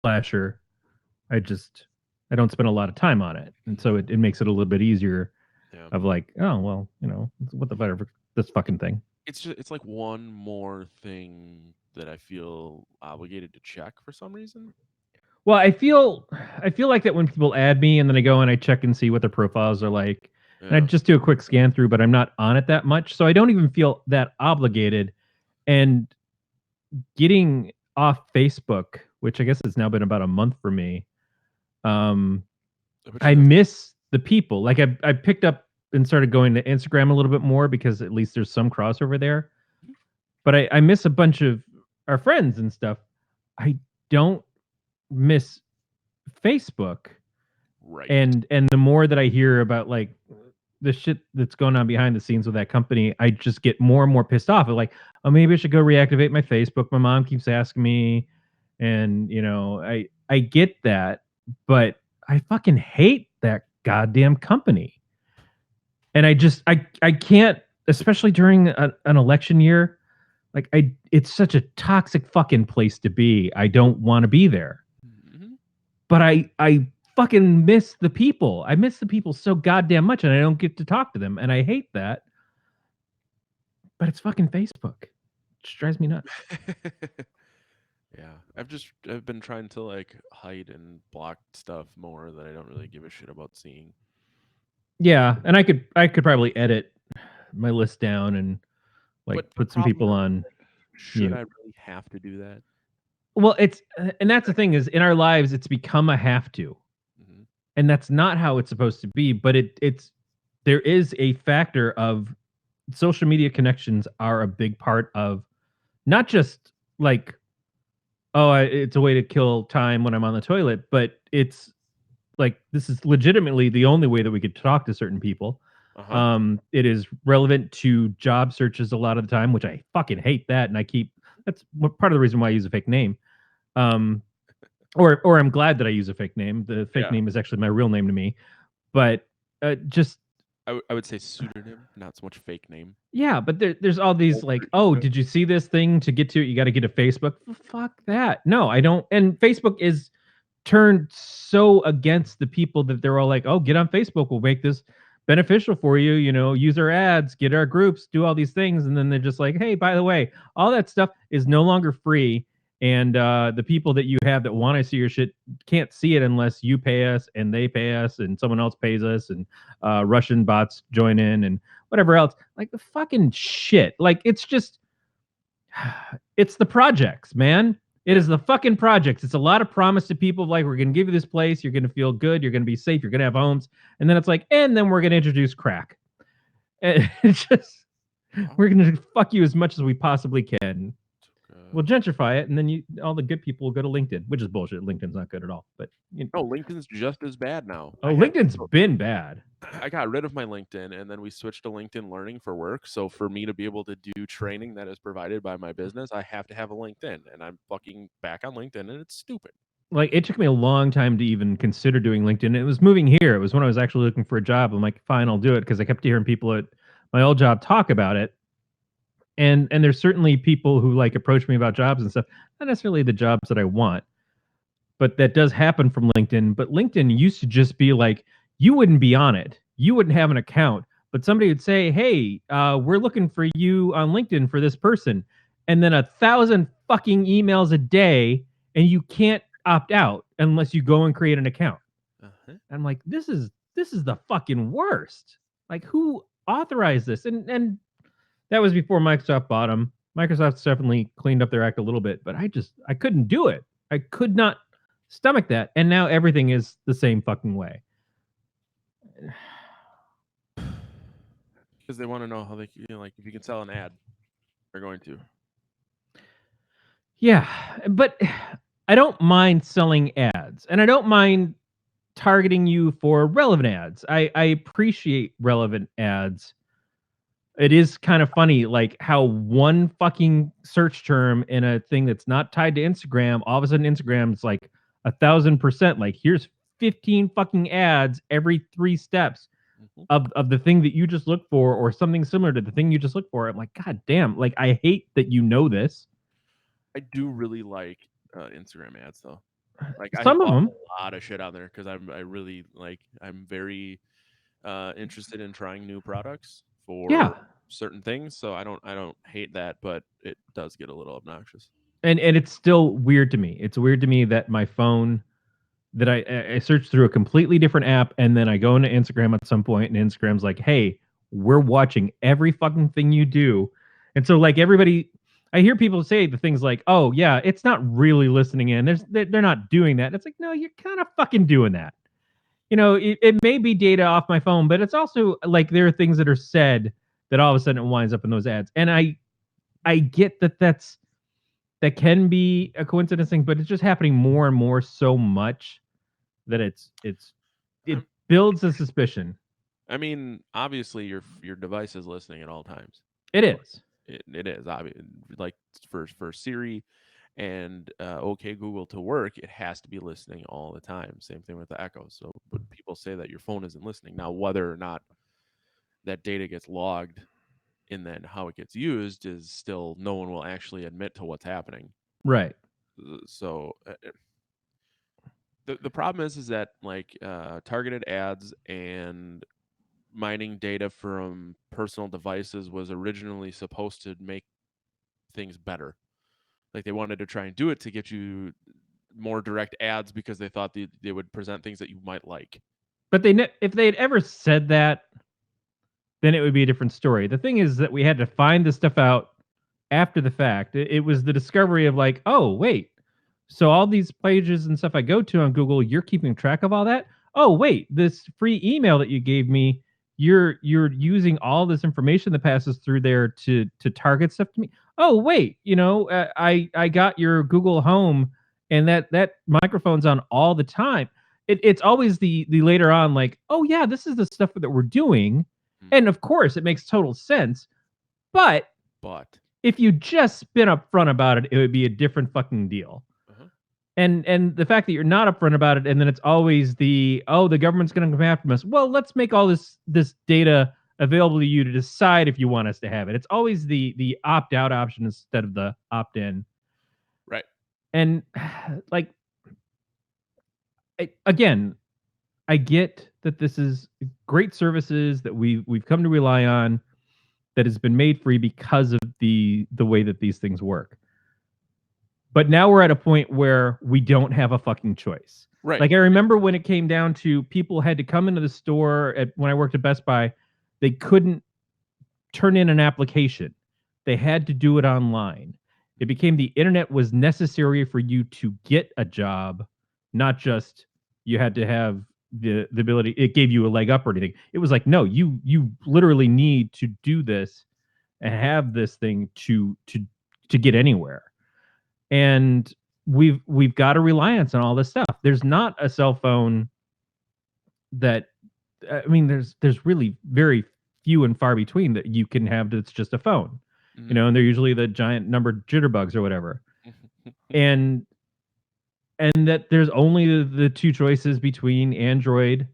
slasher. I don't spend a lot of time on it, and so it makes it a little bit easier. Yeah. Of like, oh well, what the better this fucking thing. It's like one more thing that I feel obligated to check for some reason. Well, I feel like that when people add me and then I go and I check and see what their profiles are like, and I Yeah. just do a quick scan through, but I'm not on it that much, so I don't even feel that obligated. And getting off Facebook, which I guess has now been about a month for me, um, Which I is miss the people. Like I picked up and started going to Instagram a little bit more because at least there's some crossover there. But I miss a bunch of our friends and stuff. I don't miss Facebook. right. And the more that I hear about like the shit that's going on behind the scenes with that company, I just get more and more pissed off. Like, oh, maybe I should go reactivate my Facebook. My mom keeps asking me, and I get that, but I fucking hate that goddamn company, and I can't, especially during an election year. Like it's such a toxic fucking place to be. I don't want to be there, Mhm. but I fucking miss the people. I miss the people so goddamn much, and I don't get to talk to them, and I hate that. But it's fucking Facebook. It just drives me nuts. Yeah, I've been trying to like hide and block stuff more that I don't really give a shit about seeing. Yeah, and I could probably edit my list down and like But the put some problem people is, on like, should I mute. really have to do that? Well, it's and that's the thing is in our lives it's become a have to, Hmm. and that's not how it's supposed to be. But it's there is a factor of social media connections are a big part of not just like it's a way to kill time when I'm on the toilet, but it's like this is legitimately the only way that we could talk to certain people. Uh huh. It is relevant to job searches a lot of the time, which I fucking hate that, and that's part of the reason why I use a fake name. Um, or I'm glad that I use a fake name. The fake Yeah, name is actually my real name to me, but just I would say pseudonym, not so much fake name. yeah. But there's all these like, Alter oh, ego. did you see this thing to get to it? You got to get a Facebook. Fuck that. No, I don't. And Facebook is turned so against the people that they're all like, "Oh, get on Facebook. We'll make this beneficial for you. Use our ads, get our groups, do all these things." And then they're just like, "Hey, by the way, all that stuff is no longer free. And the people that you have that want to see your shit can't see it unless you pay us and they pay us and someone else pays us and Russian bots join in and whatever else." Like the fucking shit. Like it's just it's the projects, man. It Yeah. is the fucking projects. It's a lot of promise to people like we're going to give you this place, you're going to feel good, you're going to be safe, you're going to have homes, and then it's like, and then we're going to introduce crack. And it's just Wow. we're going to fuck you as much as we possibly can. Took, We'll gentrify it, and then all the good people will go to LinkedIn, which is bullshit. LinkedIn's not good at all. But no, LinkedIn's just as bad now. LinkedIn's been bad. I got rid of my LinkedIn and then we switched to LinkedIn Learning for work. So for me to be able to do training that is provided by my business, I have to have a LinkedIn, and I'm fucking back on LinkedIn, and it's stupid. Like it took me a long time to even consider doing LinkedIn. It was moving here. It was when I was actually looking for a job. I'm like, fine, I'll do it because I kept hearing people at my old job talk about it. And there's certainly people who like approach me about jobs and stuff. Not necessarily the jobs that I want, but that does happen from LinkedIn. But LinkedIn used to just be like you wouldn't be on it, you wouldn't have an account, but somebody would say, "Hey, we're looking for you on LinkedIn for this person," and then 1,000 fucking emails a day, and you can't opt out unless you go and create an account. Uh-huh. I'm like, this is the fucking worst. Like, who authorized this? And that was before Microsoft bought them. Microsoft's definitely cleaned up their act a little bit, but I couldn't do it. I could not stomach that. And now everything is the same fucking way. Because they want to know how they, like, if you can sell an ad, they're going to. Yeah, but I don't mind selling ads, and I don't mind targeting you for relevant ads. I appreciate relevant ads. It is kind of funny, like how one fucking search term in a thing that's not tied to Instagram, all of a sudden Instagram's like 1,000%. Like, here's 15 fucking ads every 3 steps Mhm. of the thing that you just looked for, or something similar to the thing you just looked for. I'm like, God damn! Like, I hate that you know this. I do really like Instagram ads, though. Like I Some of bought them, a lot of shit on there because I really like I'm very interested in trying new products yeah. for certain things. So I don't hate that, but it does get a little obnoxious. And it's still weird to me. It's weird to me that my phone that I search through a completely different app, and then I go into Instagram at some point, and Instagram's like, "Hey, we're watching every fucking thing you do," and so like everybody, I hear people say the things like, "Oh yeah, it's not really listening in. They're not doing that." And it's like, no, you're kind of fucking doing that. It may be data off my phone, but it's also like there are things that are said that all of a sudden it winds up in those ads, and I get that can be a coincidence thing, but it's just happening more and more so much that it Um, builds a suspicion. I mean, obviously your device is listening at all times. It So is. it is obvious. Like for Siri and OK Google to work, it has to be listening all the time. Same thing with the Echo. So, but people say that your phone isn't listening. Now, whether or not that data gets logged and then how it gets used is still no one will actually admit to what's happening. Right. So the problem is that like targeted ads and mining data from personal devices was originally supposed to make things better. Like they wanted to try and do it to get you more direct ads because they thought they would present things that you might like. But if they had ever said that, then it would be a different story. The thing is that we had to find this stuff out after the fact. It was the discovery of like, oh wait, so all these pages and stuff I go to on Google, you're keeping track of all that. Oh wait, this free email that you gave me, you're using all this information that passes through there to target stuff to me. Oh wait, I got your Google Home, and that microphone's on all the time. It's always the later on like, oh yeah, this is the stuff that we're doing, Mm. and of course it makes total sense. But But if you just been upfront about it, it would be a different fucking deal. uh-huh. And the fact that you're not upfront about it, and then it's always the government's going to come after us. Well, let's make all this data available to you to decide if you want us to have it. It's always the opt out option instead of the opt in. Right. And like again, I get that this is great services that we've come to rely on, that has been made free because of the way that these things work. But now we're at a point where we don't have a fucking choice. Right. Like I remember when it came down to people had to come into the store when I worked at Best Buy, they couldn't turn in an application. They had to do it online. It became the internet was necessary for you to get a job, not just you had to have the ability, it gave you a leg up or anything. It was like, no, you literally need to do this and have this thing to get anywhere. And we've got a reliance on all this stuff. There's not a cell phone that, I mean, there's really very few and far between that you can have that's just a phone. Mhm. And they're usually the giant numbered jitterbugs or whatever. And that there's only the two choices between Android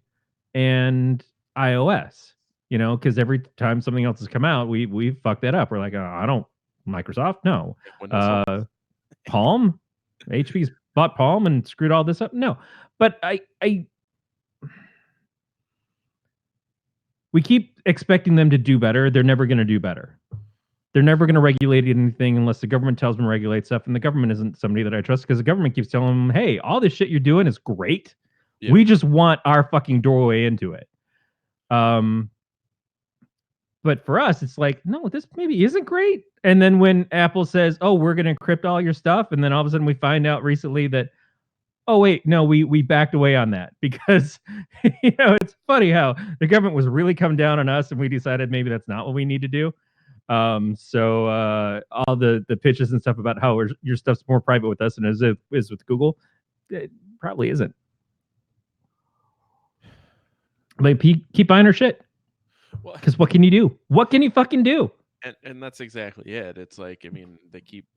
and iOS. Because every time something else has come out, we fuck that up. We're like, oh, I don't Microsoft, no. Windows Phone. Palm, HP's bought Palm and screwed all this up. No, but I we keep expecting them to do better. They're never going to do better. They're never going to regulate anything unless the government tells them to regulate stuff. And the government isn't somebody that I trust because the government keeps telling them, hey, all this shit you're doing is great. Yeah. We just want our fucking doorway into it. But for us, it's like, no, this maybe isn't great. And then when Apple says, oh, we're going to encrypt all your stuff. And then all of a sudden we find out recently that, oh, wait, no, we backed away on that because, it's funny how the government was really coming down on us and we decided maybe that's not what we need to do. So all the pitches and stuff about how your stuff's more private with us than it is with Google, it probably isn't. Like, keep buying our shit. Well, because what can you do? What can you fucking do? and that's exactly it. It's like, I mean,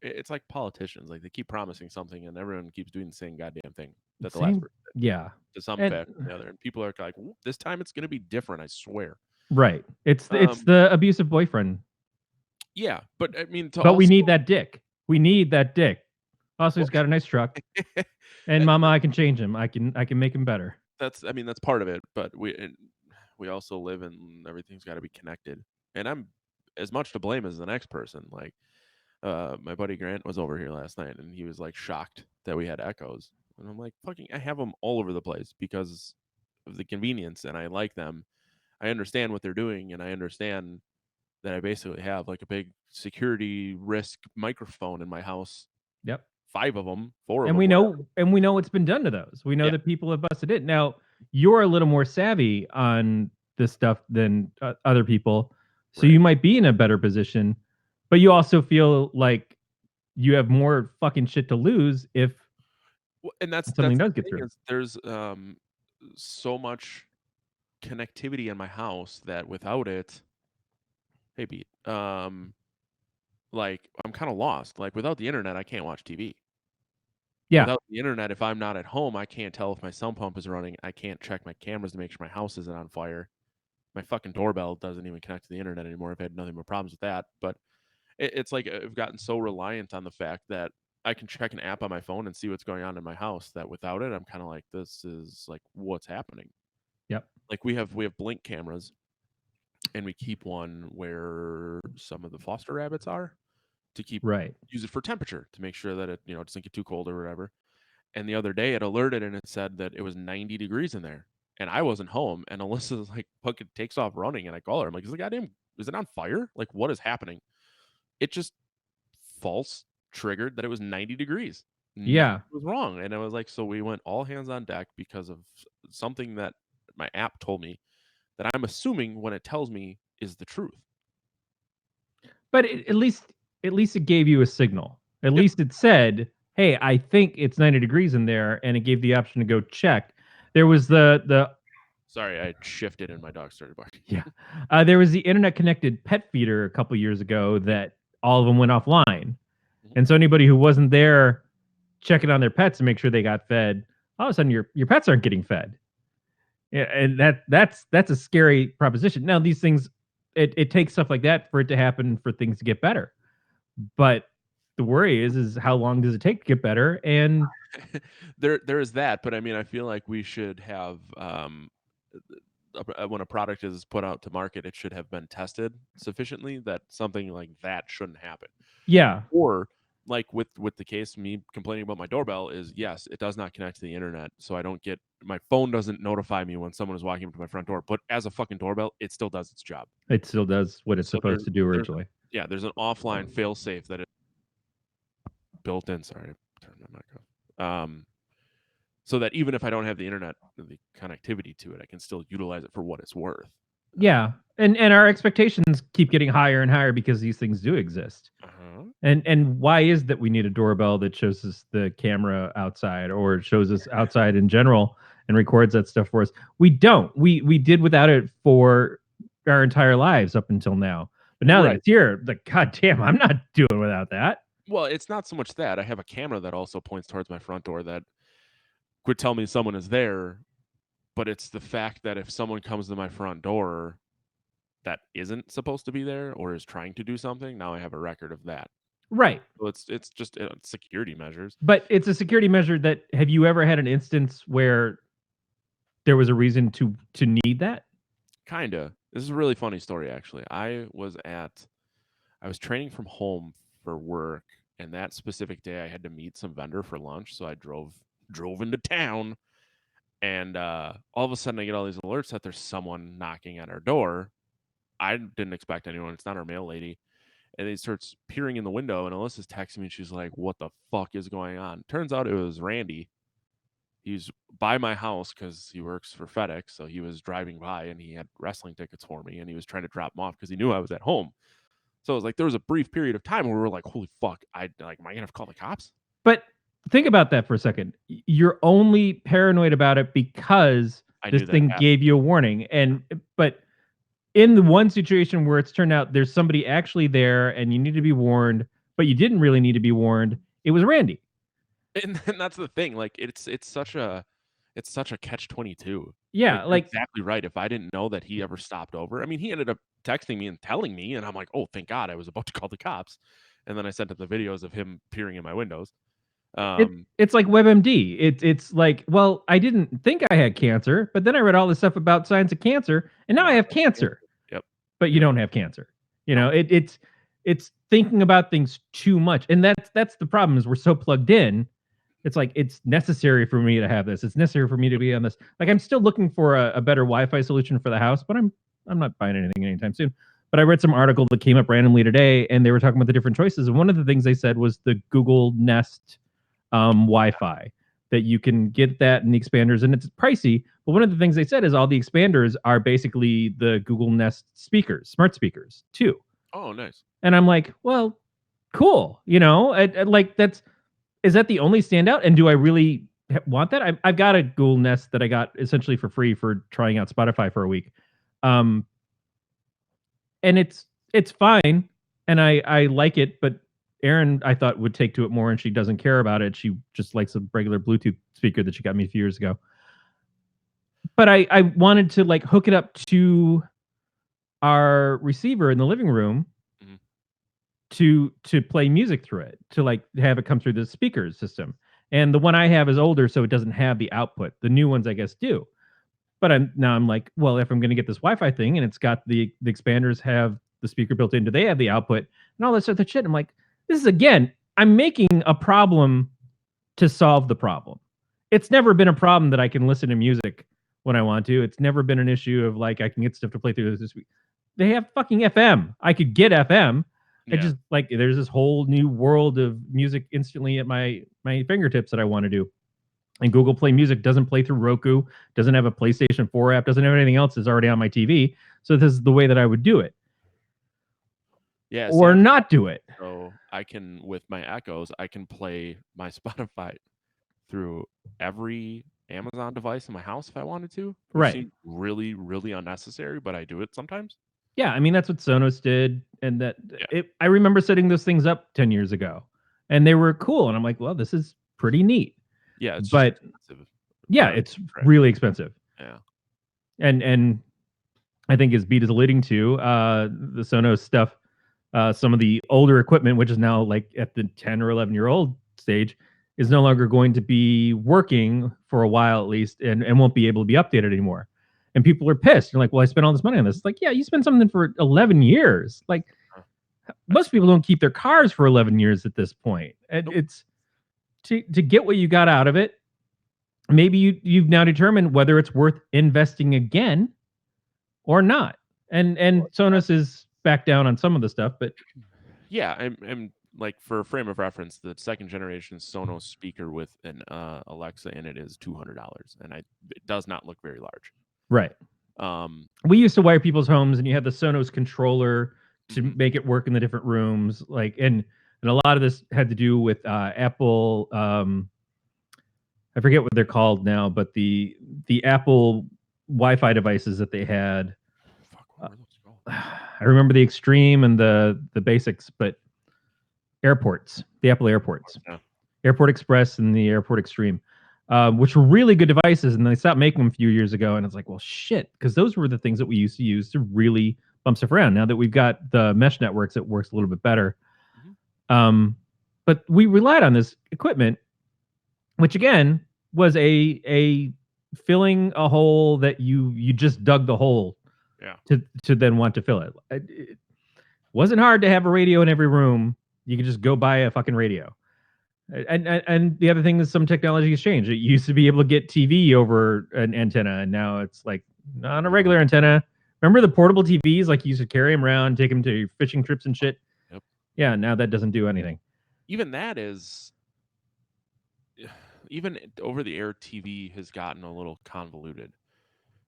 it's like politicians, like they keep promising something and everyone keeps doing the same goddamn thing that the last Same, person yeah, to some and fact or the other. And people are like, this time it's gonna be different, I swear. right. It's Um the abusive boyfriend, yeah, but I mean to but we also need that dick. We need that dick. Also, he's got a nice truck. And And mama, I can change him. I can make him better. I mean, that's part of it, but we also live and everything's got to be connected. And I'm as much to blame as the next person. Like, my buddy Grant was over here last night, and he was like shocked that we had echoes. And I'm like, fucking, I have them all over the place because of the convenience, and I like them. I understand what they're doing, and I understand that I basically have like a big security risk microphone in my house. Yep. 5 of them, 4 of And them, we whatever. know what's been done to those. We know Yeah, that people have busted it. Now, you're a little more savvy on this stuff than other people, so right. you might be in a better position, but you also feel like you have more fucking shit to lose if Well, and that's something the does get thing through. is there's so much connectivity in my house that without it, hey Pete, like I'm kind of lost. Like without the internet, I can't watch TV. Yeah. Without the internet, if I'm not at home, I can't tell if my sump pump is running. I can't check my cameras to make sure my house isn't on fire. My fucking doorbell doesn't even connect to the internet anymore. I've had nothing but problems with that. But it's like I've gotten so reliant on the fact that I can check an app on my phone and see what's going on in my house that without it, I'm kind of like, this is like what's happening. Yep. Like we have blink cameras, and we keep one where some of the foster rabbits are to keep Right. use it for temperature to make sure that it doesn't get too cold or whatever. And the other day it alerted and it said that it was 90 degrees in there, and I wasn't home. And Alyssa's like, fucking takes off running, and I call her. I'm like, is it on fire? Like, what is happening? It just false triggered that it was 90 degrees. Nothing Yeah. was wrong. And I was like, so we went all hands on deck because of something that my app told me that I'm assuming when it tells me is the truth. But at least it gave you a signal. At Yep. least it said, "Hey, I think it's 90 degrees in there," and it gave the option to go check. There was the Sorry, I shifted and my dog started barking. yeah, there was the internet connected pet feeder a couple years ago that all of them went offline, Mhm. and so anybody who wasn't there checking on their pets to make sure they got fed, all of a sudden your pets aren't getting fed. Yeah, and that's a scary proposition. Now these things, it takes stuff like that for it to happen for things to get better. But the worry is how long does it take to get better? And There is that, but I mean, I feel like we should have when a product is put out to market, it should have been tested sufficiently that something like that shouldn't happen. yeah, Or like with the case me complaining about my doorbell is, yes, it does not connect to the internet, so I don't get my phone doesn't notify me when someone is walking up to my front door. But as a fucking doorbell, it still does its job. it still does what it's So supposed to do there's originally. yeah, there's an offline fail safe that is built in. Sorry, I turned my mic off. So that even if I don't have the internet, the connectivity to it, I can still utilize it for what it's worth. Yeah. And our expectations keep getting higher and higher because these things do exist. Uh-huh. And why is that we need a doorbell that shows us the camera outside or shows us outside in general and records that stuff for us? We don't. We did without it for our entire lives up until now. But now that Right. it's here, like goddamn, I'm not doing without that. Well, it's not so much that I have a camera that also points towards my front door that could tell me someone is there, but it's the fact that if someone comes to my front door that isn't supposed to be there or is trying to do something, now I have a record of that. Right. So it's just security measures. But it's a security measure that have you ever had an instance where there was a reason to need that? Kinda. This is a really funny story actually. I was training from home for work, and that specific day I had to meet some vendor for lunch, so I drove into town, and all of a sudden I get all these alerts that there's someone knocking at our door. I didn't expect anyone. It's not our mail lady. And he starts peering in the window, and Alyssa's texting me. And she's like, "What the fuck is going on?" Turns out it was Randy. He's by my house because he works for FedEx. So he was driving by and he had wrestling tickets for me, and he was trying to drop them off because he knew I was at home. So it was like there was a brief period of time where we were like, "Holy fuck! Am I gonna have to call the cops?" But think about that for a second. You're only paranoid about it because I this knew that thing happened. gave you a warning. And but in the one situation where it's turned out there's somebody actually there and you need to be warned, but you didn't really need to be warned, it was Randy. And that's the thing. Like it's such a catch 22. Like Yeah, you're like exactly right. If I didn't know that he ever stopped over, I mean, he ended up texting me and telling me, and I'm like, oh, thank God, I was about to call the cops. And then I sent him the videos of him peering in my windows. It's like WebMD. It's like, well, I didn't think I had cancer, but then I read all this stuff about signs of cancer, and now I have cancer. Yep. But you Yep. don't have cancer. You No. know, it's thinking about things too much, and that's the problem is we're so plugged in. It's like it's necessary for me to have this. It's necessary for me to be on this. Like I'm still looking for a better Wi-Fi solution for the house, but I'm not buying anything anytime soon. But I read some article that came up randomly today, and they were talking about the different choices. And one of the things they said was the Google Nest Wi-Fi that you can get that and the expanders, and it's pricey. But one of the things they said is all the expanders are basically the Google Nest speakers, smart speakers too. Oh, nice. And I'm like, well, cool. You know, like is that the only standout? And do I really want that? I've got a Google Nest that I got essentially for free for trying out Spotify for a week, um, and it's fine, and I like it. But Erin, I thought would take to it more, and she doesn't care about it. She just likes a regular Bluetooth speaker that she got me a few years ago. But I wanted to like hook it up to our receiver in the living room Mhm. to play music through it, to like have it come through the speaker system. And the one I have is older, so it doesn't have the output. The new ones, I guess, do. But I'm like, well, if I'm going to get this Wi-Fi thing and it's got the expanders have the speaker built in, do they have the output and all this other shit? I'm like, this is again, I'm making a problem to solve the problem. It's never been a problem that I can listen to music when I want to. It's never been an issue of like I can get stuff to play through this week. They have fucking FM. I could get FM. It Yeah. just like there's this whole new world of music instantly at my fingertips that I want to do. And Google Play Music doesn't play through Roku, doesn't have a PlayStation 4 app, doesn't have anything else that's already on my TV. So this is the way that I would do it. Yeah. Or See, not do it. so I can, with my Echoes, I can play my Spotify through every Amazon device in my house if I wanted to. Which Right. seems really, really unnecessary, but I do it sometimes. Yeah, I mean that's what Sonos did, and that Yeah. I remember setting those things up 10 years ago, and they were cool, and I'm like, well, this is pretty neat. Yeah, it's But just expensive. yeah, But it's right. really expensive, Yeah. and I think as Beat is alluding to, the Sonos stuff, some of the older equipment, which is now like at the 10 or 11-year-old stage, is no longer going to be working for a while at least, and won't be able to be updated anymore. And people are pissed. You're like, well, I spent all this money on this. It's like, yeah, you spent something for 11 years. Like, most people don't keep their cars for 11 years at this point. And Nope. it's to get what you got out of it. Maybe you've now determined whether it's worth investing again or not. And Sonos is back down on some of the stuff, but Yeah, I'm like, for a frame of reference, the second generation Sonos speaker with an Alexa in it is $200, and it does not look very large. right. Um, We used to wire people's homes, and you had the Sonos controller to Mhm. make it work in the different rooms. Like, and a lot of this had to do with Apple. I forget what they're called now, but the Apple Wi-Fi devices that they had. Fuck, what were those called? I remember the Extreme and the basics, but airports, the Apple airports, Yeah. Airport Express and the Airport Extreme, which were really good devices, and they stopped making them a few years ago. And it's like, well, shit, because those were the things that we used to use to really bump stuff around. Now that we've got the mesh networks, it works a little bit better. Mhm. But we relied on this equipment, which again was a filling a hole that you just dug the hole Yeah. to then want to fill it. It wasn't hard to have a radio in every room. You could just go buy a fucking radio. And the other thing is some technology has changed. It used to be able to get TV over an antenna, and now it's like not a regular antenna. Remember the portable TVs? Like you used to carry them around, take them to your fishing trips and shit. Yep. Yeah, now that doesn't do anything. Even that is, even over-the-air TV has gotten a little convoluted.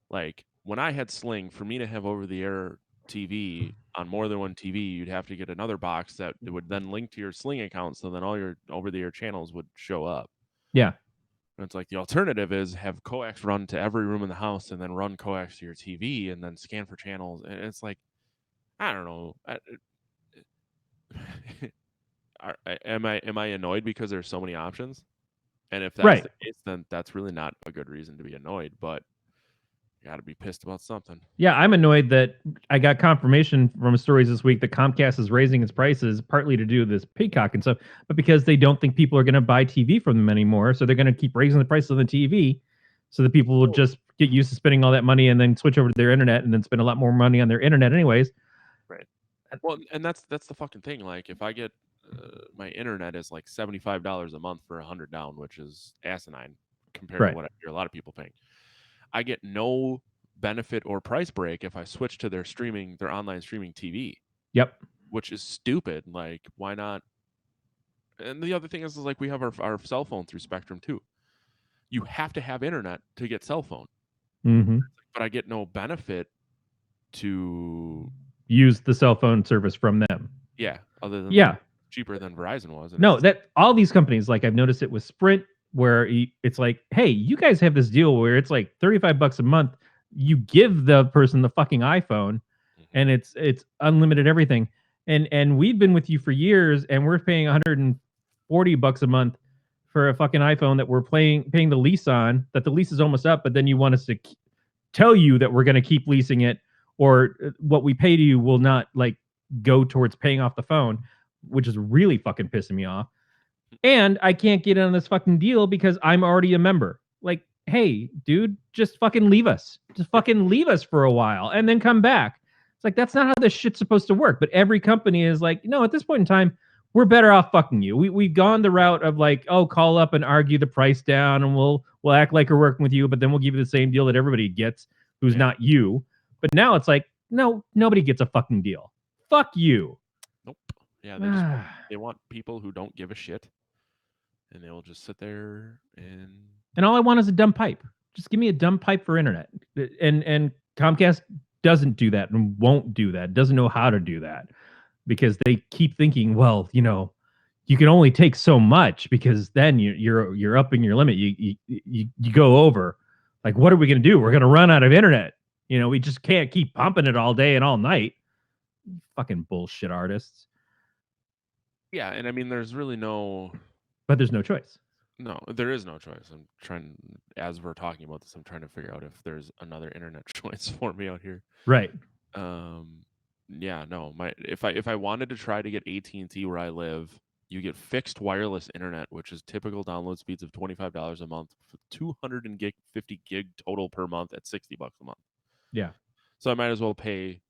Like, when I had Sling, for me to have over-the-air TV on more than one TV, you'd have to get another box that would then link to your Sling account, so then all your over-the-air channels would show up. Yeah. And it's like the alternative is have coax run to every room in the house and then run coax to your TV and then scan for channels. And it's like, I don't know. Am I annoyed because there's so many options? And if that's Right. the case, then that's really not a good reason to be annoyed. But got to be pissed about something. Yeah, I'm annoyed that I got confirmation from stories this week that Comcast is raising its prices partly to do with this Peacock and stuff, but because they don't think people are going to buy TV from them anymore, so they're going to keep raising the price of the TV, so that people will just get used to spending all that money and then switch over to their internet and then spend a lot more money on their internet anyways. Right. Well, and that's the fucking thing. Like, if I get my internet is like $75 a month for 100 down, which is asinine compared to Right. what I hear a lot of people paying. I get no benefit or price break if I switch to their online streaming TV, Yep. which is stupid. Like, why not? And the other thing is like we have our cell phone through Spectrum too. You have to have internet to get cell phone, Mm-hmm. but I get no benefit to Use the cell phone service from them. other than Yeah. like, cheaper than Verizon was. And No, that all these companies, like I've noticed it with Sprint, where it's like, hey, you guys have this deal where it's like $35 a month. You give the person the fucking iPhone, and it's unlimited everything. And we've been with you for years, and we're paying $140 a month for a fucking iPhone that we're paying the lease on. That the lease is almost up, but then you want us to tell you that we're going to keep leasing it, or what we pay to you will not like go towards paying off the phone, which is really fucking pissing me off. And I can't get in on this fucking deal because I'm already a member. Like, hey, dude, just fucking leave us. Just fucking leave us for a while and then come back. It's like, that's not how this shit's supposed to work. But every company is like, no, at this point in time, we're better off fucking you. We've gone the route of like, oh, call up and argue the price down, and we'll act like we're working with you, but then we'll give you the same deal that everybody gets who's not you. But now it's like, no, nobody gets a fucking deal. Fuck you. Nope. Yeah, they want people who don't give a shit, and they'll just sit there and all I want is a dumb pipe. Just give me a dumb pipe for internet. And Comcast doesn't do that and won't do that. Doesn't know how to do that because they keep thinking, well, you can only take so much because then you're upping your limit. You go over. Like, what are we going to do? We're going to run out of internet. We just can't keep pumping it all day and all night. Fucking bullshit artists. Yeah, and I mean, there's really no. But there's no choice. No, there is no choice. I'm trying, as we're talking about this, I'm trying to figure out if there's another internet choice for me out here. Right. Yeah, no. If I wanted to try to get AT&T where I live, you get fixed wireless internet, which is typical download speeds of $25 a month, 250 gig total per month at $60 a month. Yeah. So I might as well pay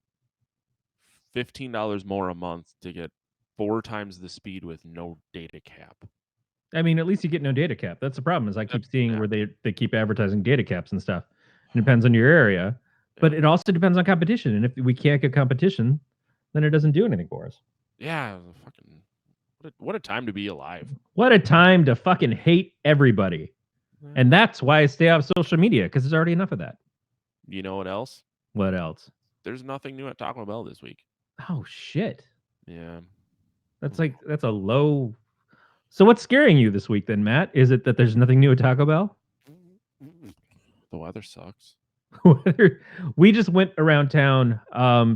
$15 more a month to get 4 times the speed with no data cap. I mean, at least you get no data cap. That's the problem. Is I keep seeing where they keep advertising data caps and stuff. It depends on your area, but it also depends on competition. And if we can't get competition, then it doesn't do anything for us. Yeah, what a time to be alive. What a time to fucking hate everybody. And that's why I stay off social media, because there's already enough of that. You know what else? What else? There's nothing new at Taco Bell this week. Oh shit. Yeah. That's a low. So what's scaring you this week then, Matt? Is it that there's nothing new at Taco Bell? The weather sucks. We just went around town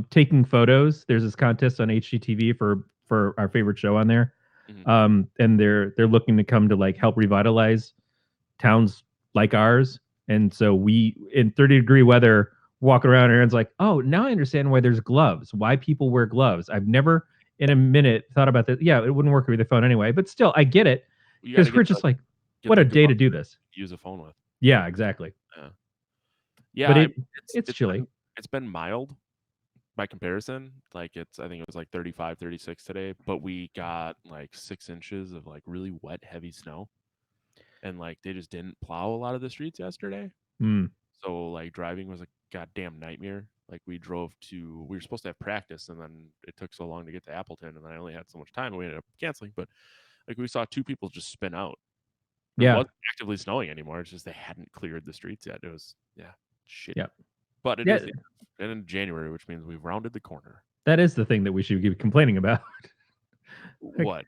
taking photos. There's this contest on HGTV for our favorite show on there. Mm-hmm. And they're looking to come to like help revitalize towns like ours. And so we, in 30-degree weather, walk around and it's like, oh, now I understand why there's gloves, why people wear gloves. I've never in a minute thought about that. Yeah, it wouldn't work with the phone anyway, but still, I get it. Because we're just like, what a day to do this. Use a phone with. Yeah, exactly. Yeah, but it's chilly. It's been mild by comparison. Like I think it was like 35, 36 today, but we got like 6 inches of like really wet, heavy snow. And like they just didn't plow a lot of the streets yesterday. So like driving was a goddamn nightmare. Like we were supposed to have practice, and then it took so long to get to Appleton, and I only had so much time, and we ended up canceling. But like we saw 2 people just spin out. It wasn't actively snowing anymore. It's just they hadn't cleared the streets yet. It was shit. Yeah. But it is in January, which means we've rounded the corner. That is the thing that we should be complaining about. What?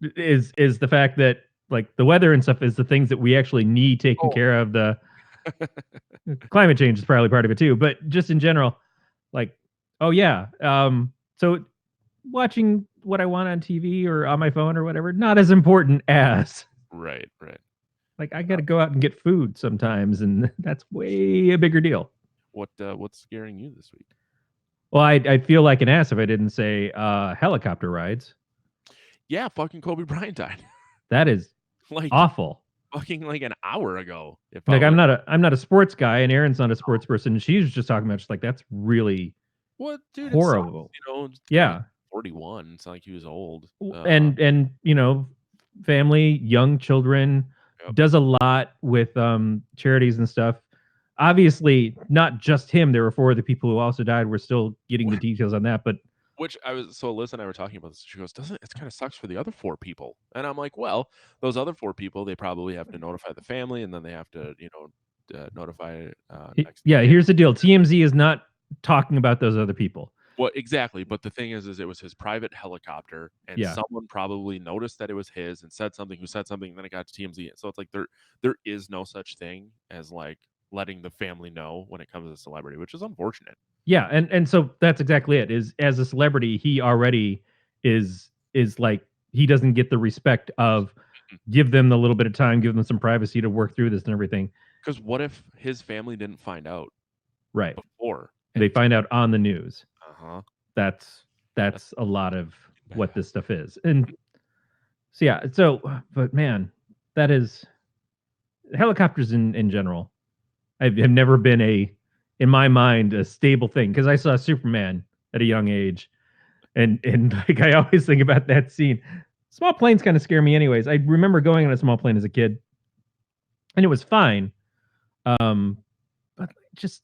Is the fact that like the weather and stuff is the things that we actually need taken care of. The climate change is probably part of it too, but just in general, like, so watching what I want on TV or on my phone or whatever, not as important as right. Like I got to go out and get food sometimes, and that's way a bigger deal. What's scaring you this week? Well, I'd feel like an ass if I didn't say helicopter rides. Yeah, fucking Kobe Bryant died. That is Like awful. fucking like an hour ago. If I Like was I'm not a sports guy, and Erin's not a sports person. And she's just talking about just like that's really what, dude? It sucks. horrible. The guy was Yeah, 41. It's not like he was old. and family, young children, Yep. does a lot with charities and stuff. Obviously, not just him. There were 4 other people who also died. We're still getting the details on that, but Which Alyssa and I were talking about this. She goes, "Doesn't it kind of sucks for the other 4 people?" And I'm like, "Well, those other 4 people, they probably have to notify the family, and then they have to, notify next of yeah, kin." here's the deal. TMZ is not talking about those other people. Well, exactly. But the thing is it was his private helicopter, and Yeah. someone probably noticed that it was his and said something. Who said something? And then it got to TMZ. So it's like there is no such thing as like letting the family know when it comes to celebrity, which is unfortunate. Yeah, and so that's exactly it. Is as a celebrity, he already is like he doesn't get the respect of give them the little bit of time, give them some privacy to work through this and everything. Because what if his family didn't find out Right. before? They find out on the news. Uh-huh. That's a lot of what this stuff is. And so yeah, so but man, that is helicopters in general. Have never been in my mind a stable thing because I saw Superman at a young age, and like I always think about that scene. Small planes kind of scare me, anyways. I remember going on a small plane as a kid, and it was fine. But just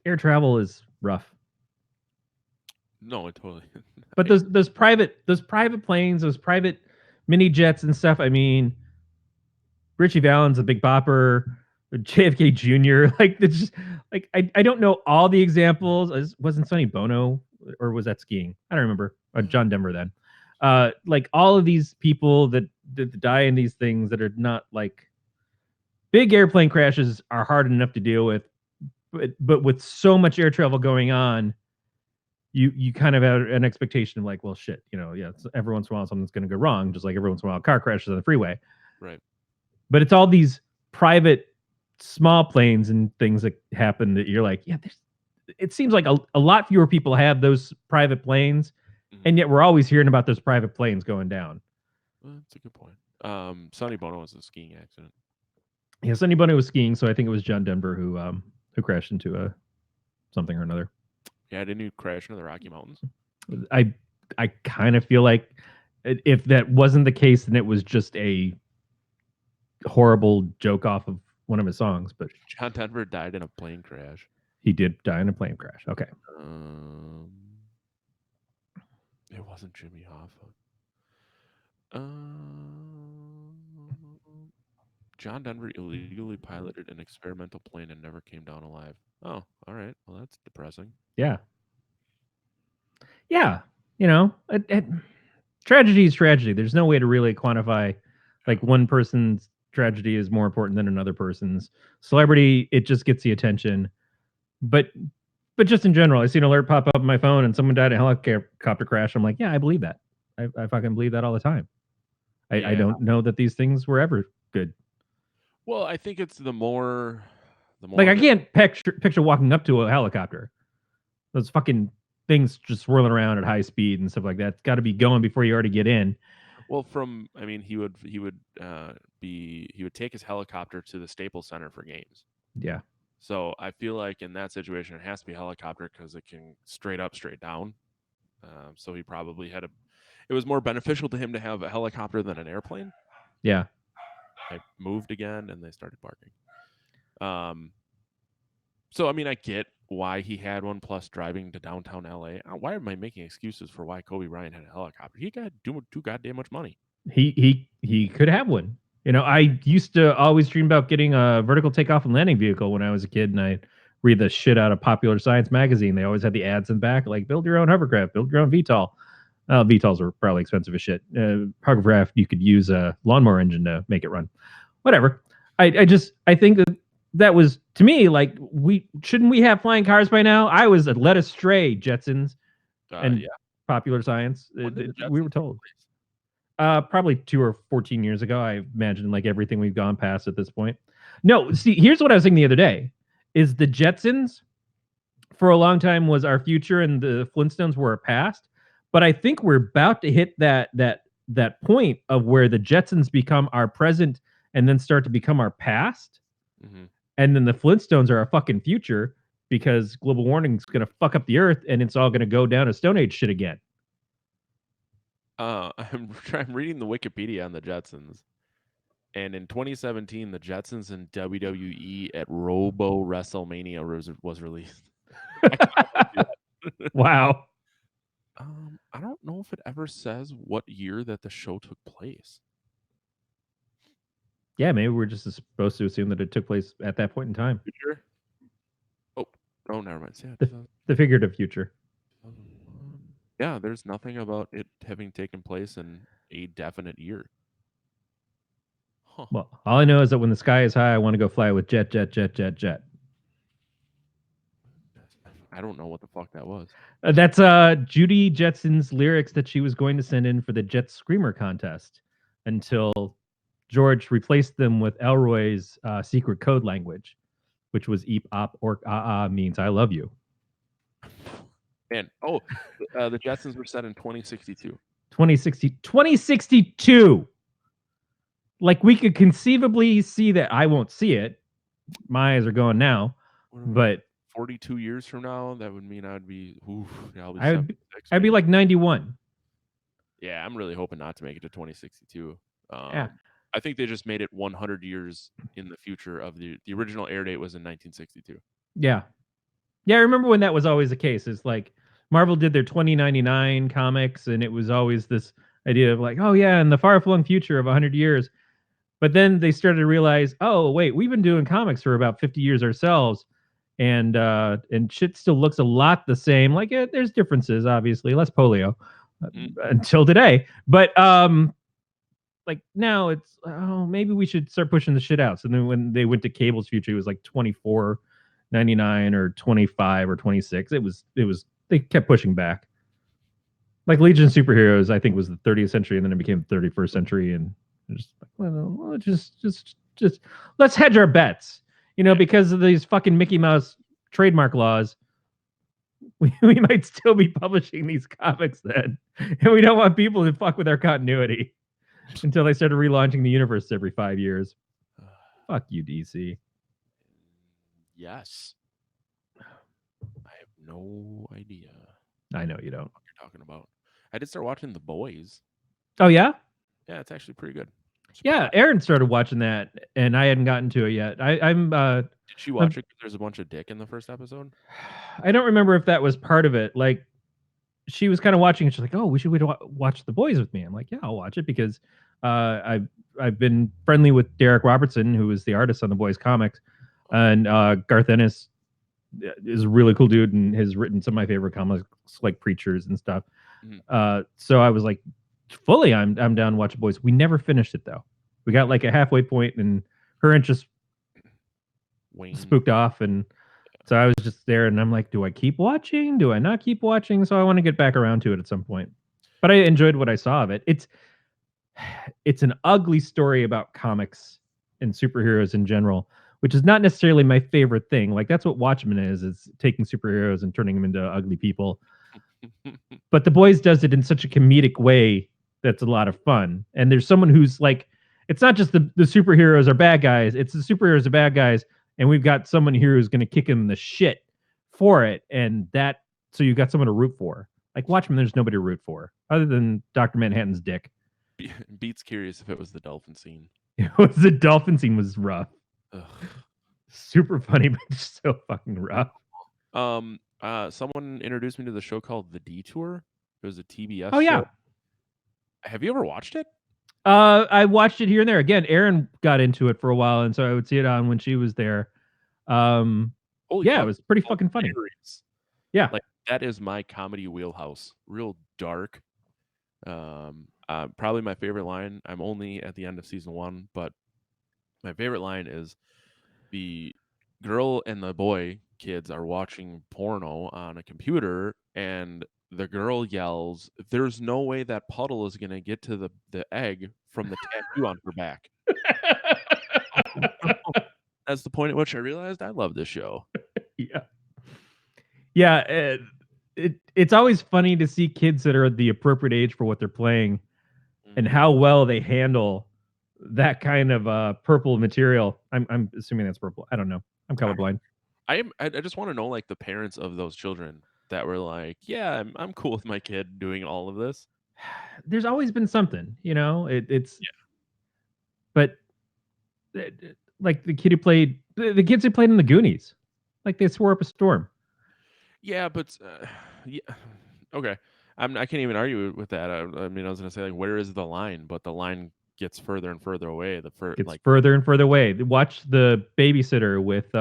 air travel is rough. No, it totally. But those private planes, those private mini jets and stuff. I mean, Richie Valens, the Big Bopper, JFK Jr. Like it's just like I don't know all the examples. Wasn't Sonny Bono or was that skiing? I don't remember. John Denver then. Like all of these people that die in these things that are not like big airplane crashes are hard enough to deal with, but with so much air travel going on, you kind of have an expectation of like, well, shit, yeah, every once in a while something's going to go wrong, just like every once in a while a car crashes on the freeway. Right. But it's all these private small planes and things that happen that you're like, yeah, it seems like a lot fewer people have those private planes, and yet we're always hearing about those private planes going down. Well, that's a good point. Sonny Bono was a skiing accident. Yeah, Sonny Bono was skiing, so I think it was John Denver who crashed into a something or another. Yeah, didn't he crash into the Rocky Mountains? I kind of feel like if that wasn't the case, then it was just a horrible joke off of one of his songs. But John Denver died in a plane crash. He did die in a plane crash. Okay. It wasn't Jimmy Hoffa. John Denver illegally piloted an experimental plane and never came down alive. Oh, all right. Well, that's depressing. Yeah. Yeah. Tragedy is tragedy. There's no way to really quantify like one person's tragedy is more important than another person's. Celebrity, it just gets the attention. But just in general, I see an alert pop up on my phone and someone died in a helicopter crash. I'm like, yeah, I believe that. I fucking believe that all the time. I don't know that these things were ever good. Well, I think it's the more like I can't picture walking up to a helicopter. Those fucking things just swirling around at high speed and stuff like that. It's got to be going before you already get in. Well, he would take his helicopter to the Staples Center for games. Yeah. So I feel like in that situation, it has to be a helicopter because it can straight up, straight down. So he probably it was more beneficial to him to have a helicopter than an airplane. Yeah. I moved again and they started barking. So, I mean, I get why he had one, plus driving to downtown LA. Why am I making excuses for why Kobe Bryant had a helicopter? He got too goddamn much money. He could have one. I used to always dream about getting a vertical takeoff and landing vehicle when I was a kid, and I read the shit out of Popular Science magazine. They always had the ads in back, like build your own hovercraft, build your own VTOL. VTOLs are probably expensive as shit. Hovercraft, you could use a lawnmower engine to make it run. Whatever. I think that was, to me, like, shouldn't we have flying cars by now? I was led astray, Jetsons and Popular Science. We were told. Probably 2 or 14 years ago. I imagine like everything we've gone past at this point. No, see, here's what I was thinking the other day: is the Jetsons for a long time was our future and the Flintstones were our past. But I think we're about to hit that point of where the Jetsons become our present and then start to become our past. Mm-hmm. And then the Flintstones are our fucking future because global warming is going to fuck up the earth and it's all going to go down to Stone Age shit again. I'm reading the Wikipedia on the Jetsons, and in 2017, the Jetsons in WWE at Robo WrestleMania was released. Wow. I don't know if it ever says what year that the show took place. Yeah, maybe we're just supposed to assume that it took place at that point in time. Future? Oh, never mind. Yeah, The figurative future. Yeah, there's nothing about it having taken place in a definite year. Huh. Well, all I know is that when the sky is high, I want to go fly with jet. I don't know what the fuck that was. That's Judy Jetson's lyrics that she was going to send in for the Jet Screamer contest until George replaced them with Elroy's secret code language, which was eep op ork means I love you. And the Jetsons were set in 2062. 2062. Like we could conceivably see that. I won't see it. My eyes are going now, but 42 years from now, that would mean I'd be. I'd be like 91. Yeah, I'm really hoping not to make it to 2062. Yeah. I think they just made it 100 years in the future of the original air date was in 1962. Yeah. Yeah, I remember when that was always the case. It's like Marvel did their 2099 comics, and it was always this idea of like, oh yeah, in the far-flung future of 100 years. But then they started to realize, oh wait, we've been doing comics for about 50 years ourselves, and shit still looks a lot the same. Like there's differences, obviously, less polio until today, but like now it's maybe we should start pushing the shit out. So then when they went to Cable's future, it was like 24.99 or 25 or 26. It was they kept pushing back. Like Legion of Superheroes, I think was the 30th century, and then it became 31st century, and just like, well, just let's hedge our bets, because of these fucking Mickey Mouse trademark laws. We might still be publishing these comics then, and we don't want people to fuck with our continuity until they started relaunching the universe every 5 years. Fuck you, DC. Yes. I have no idea. I know you don't. What you're talking about. I did start watching The Boys. Oh yeah? Yeah, it's actually pretty good. Yeah, Aaron started watching that, and I hadn't gotten to it yet. I'm. Did she watch it? There's a bunch of dick in the first episode. I don't remember if that was part of it. Like, she was kind of watching, and she's like, "Oh, we should watch The Boys with me." I'm like, "Yeah, I'll watch it," because I've been friendly with Derek Robertson, who is the artist on The Boys comics, and Garth Ennis is a really cool dude and has written some of my favorite comics, like Preachers and stuff. Mm-hmm. So I was like, fully, I'm down to watch The Boys. We never finished it though. We got like a halfway point, and her interest spooked off, and so I was just there, and I'm like, do I keep watching? Do I not keep watching? So I want to get back around to it at some point. But I enjoyed what I saw of it. It's an ugly story about comics and superheroes in general, which is not necessarily my favorite thing. Like that's what Watchmen is taking superheroes and turning them into ugly people. But The Boys does it in such a comedic way that's a lot of fun. And there's someone who's like, it's not just the superheroes are bad guys, it's the superheroes are bad guys, and we've got someone here who's going to kick him in the shit for it. And so you've got someone to root for. Like Watchmen, there's nobody to root for other than Dr. Manhattan's dick. Beats curious if it was the dolphin scene. It was the dolphin scene was rough. Ugh. Super funny, but just so fucking rough. Someone introduced me to the show called The Detour. It was a TBS show. Yeah. Have you ever watched it? I watched it here and there. Again, Erin got into it for a while, and so I would see it on when she was there. It was pretty fucking funny. Yeah. Like that is my comedy wheelhouse. Real dark. Probably my favorite line. I'm only at the end of season 1, but my favorite line is the girl and the boy kids are watching porno on a computer, and the girl yells, "There's no way that puddle is going to get to the egg from the tattoo on her back." That's the point at which I realized I love this show. Yeah. Yeah, it's always funny to see kids that are the appropriate age for what they're playing and Mhm. how well they handle that kind of purple material. I'm assuming that's purple. I don't know. I'm colorblind. I just want to know like the parents of those children that were like, yeah, I'm cool with my kid doing all of this. There's always been something, you know. It's Yeah. but like the kid who played the kids who played in the Goonies, like they swore up a storm. Yeah, but yeah, okay. I can't even argue with that. I mean, I was gonna say like, where is the line? But the line gets further and further away. Gets Like further and further away. Watch the babysitter with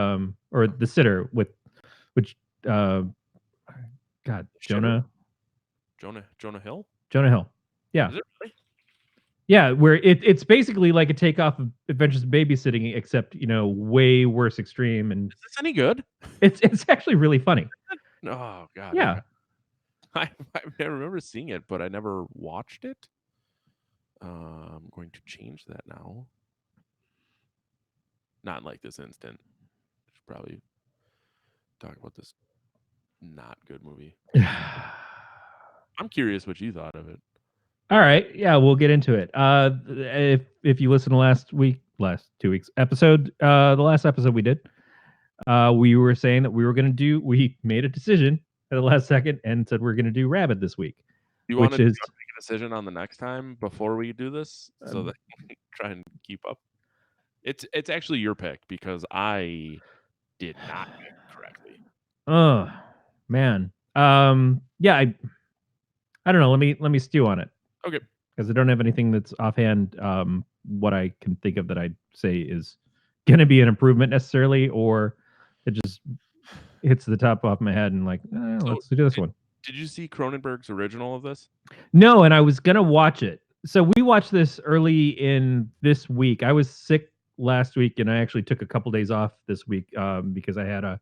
or the sitter with which uh God shitter Jonah Jonah Hill. Jonah Hill. Yeah. Is it really? Yeah, where it's basically like a takeoff of Adventures in Babysitting, except way worse extreme, and Is this any good? it's actually really funny. Oh God. Yeah, Okay. I remember seeing it, but I never watched it. I'm going to change that now. Not like this instant. Should probably talk about this not good movie. I'm curious what you thought of it. all right, yeah, we'll get into it. If you listen to last 2 weeks episode, the last episode we did, we were saying that we made a decision at the last second and said we're gonna do Rabbit this week, You want which to is make a decision on the next time before we do this, so um, that try and keep up. It's actually your pick because I did not pick correctly. oh man, yeah, I don't know. Let me stew on it Okay. because I don't have anything that's offhand. What I can think of that I'd say is going to be an improvement necessarily, or it just hits the top off my head and like, So let's do this did, one. did you see Cronenberg's original of this? No, and I was gonna watch it. So we watched this early in this week. I was sick last week, and I actually took a couple days off this week because I had a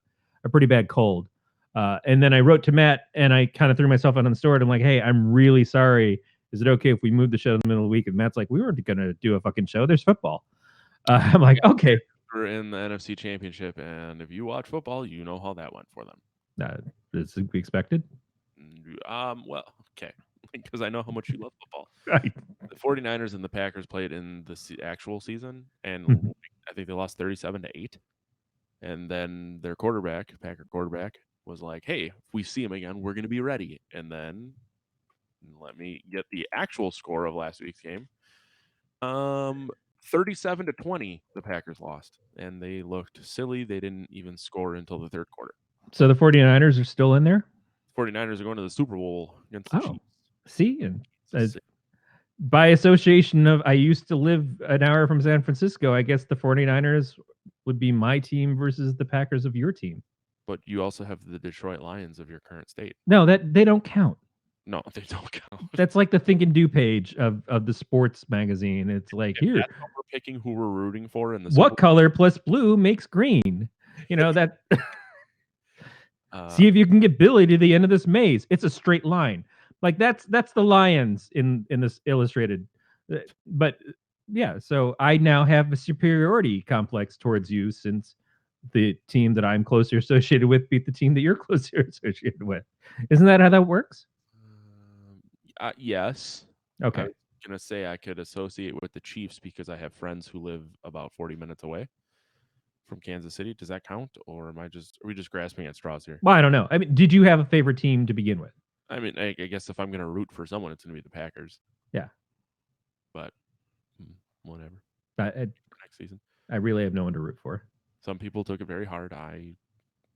pretty bad cold. And then I wrote to Matt, and I kind of threw myself out on the store. And I'm like, "Hey, I'm really sorry. Is it okay if we move the show in the middle of the week?" And Matt's like, "We weren't gonna do a fucking show. There's football." I'm like, "Okay." We're in the NFC Championship, and if you watch football, you know how that went for them. Is to be expected. Well, okay, because I know how much you love football. Right. The 49ers and the Packers played in the actual season, and Mhm. I think they lost 37-8. And then their quarterback, Packer quarterback, was like, "Hey, if we see him again, we're going to be ready." And then let me get the actual score of last week's game. 37-20, the Packers lost, and they looked silly. They didn't even score until the third quarter. So the 49ers are still in there. 49ers are going to the Super Bowl against the Oh, Chiefs. see, and by association of I used to live an hour from San Francisco, I guess the 49ers would be my team versus the Packers of your team. But you also have the Detroit Lions of your current state. No, that they don't count. No, they don't count. That's like the Think and Do page of the sports magazine. It's like, If here, that's what we're picking who we're rooting for in the Super what color plus blue makes green? You know that. Bowl, See if you can get Billy to the end of this maze. It's a straight line. Like that's the Lions in this illustrated. But yeah, so I now have a superiority complex towards you since the team that I'm closer associated with beat the team that you're closer associated with. Isn't that how that works? yes. I Okay. was gonna say I could associate with the Chiefs because I have friends who live about 40 minutes away from Kansas City. Does that count, or are we just grasping at straws here? Well, I don't know. I mean, did you have a favorite team to begin with? I mean, I guess if I'm gonna root for someone, it's gonna be the Packers. Yeah. But whatever. I, Next season, I really have no one to root for. some people took it very hard. I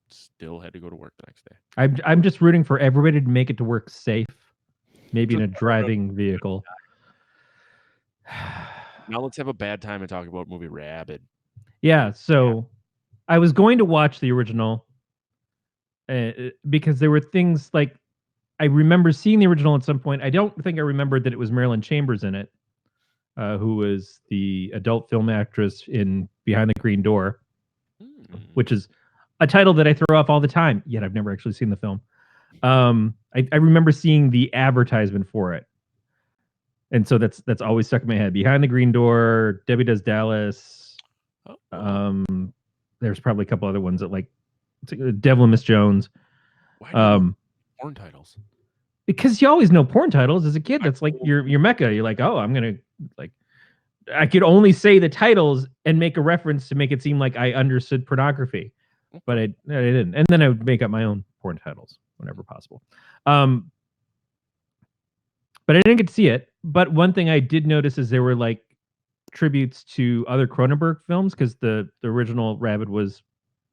still had to go to work the next day. I'm just rooting for everybody to make it to work safe, maybe in a Just driving vehicle. now let's have a bad time and talk about movie Rabid. Yeah, so I was going to watch the original because there were things like I remember seeing the original at some point. I don't think I remembered that it was Marilyn Chambers in it, who was the adult film actress in Behind the Green Door, which is a title that I throw off all the time. Yet I've never actually seen the film. I remember seeing the advertisement for it, and so that's always stuck in my head. Behind the Green Door, Debbie Does Dallas. There's probably a couple other ones that like Devil and Miss Jones. Why do you know Um, porn titles? because you always know porn titles as a kid. I That's like know- your mecca. You're like, oh, I'm gonna like. I could only say the titles and make a reference to make it seem like I understood pornography, but I didn't. And then I would make up my own porn titles whenever possible. But I didn't get to see it. But one thing I did notice is there were like tributes to other Cronenberg films because the original Rabid was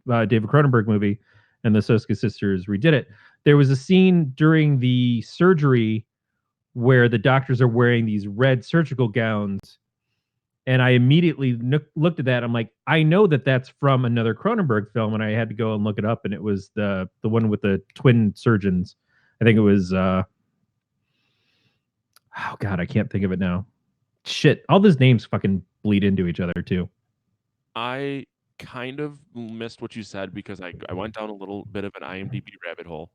David Cronenberg movie, and the Soska sisters redid it. There was a scene during the surgery where the doctors are wearing these red surgical gowns, and I immediately looked at that. I'm like, I know that that's from another Cronenberg film, and I had to go and look it up, and it was the one with the twin surgeons. I think it was. Oh God, I can't think of it now. Shit, all those names fucking bleed into each other too. I kind of missed what you said because I went down a little bit of an IMDb rabbit hole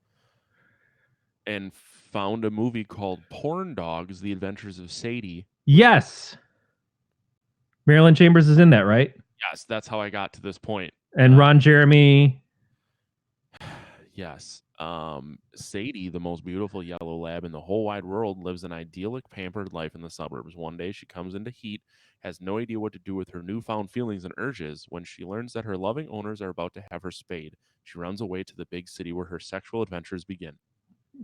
and found a movie called Porn Dogs: The Adventures of Sadie. Yes, Marilyn Chambers is in that, right? Yes, that's how I got to this point. And Ron Jeremy. Yes. Sadie, the most beautiful yellow lab in the whole wide world, lives an idyllic, pampered life in the suburbs. One day, she comes into heat, has no idea what to do with her newfound feelings and urges. When she learns that her loving owners are about to have her spayed, she runs away to the big city where her sexual adventures begin.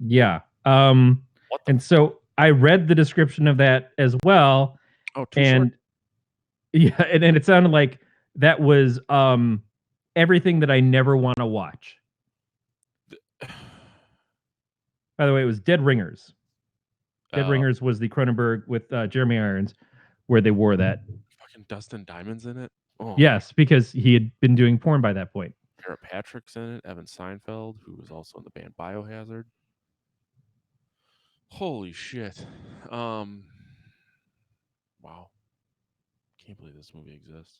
Yeah. What the And so I read the description of that as well. Oh, too short. Yeah, and it sounded like that was everything that I never want to watch. By the way, it was Dead Ringers. Dead Ringers was the Cronenberg with Jeremy Irons, where they wore that. Fucking Dustin Diamond's in it. Oh. Yes, because he had been doing porn by that point. Garrett Patrick's in it. Evan Seinfeld, who was also in the band Biohazard. Holy shit. Wow. Can't believe this movie exists.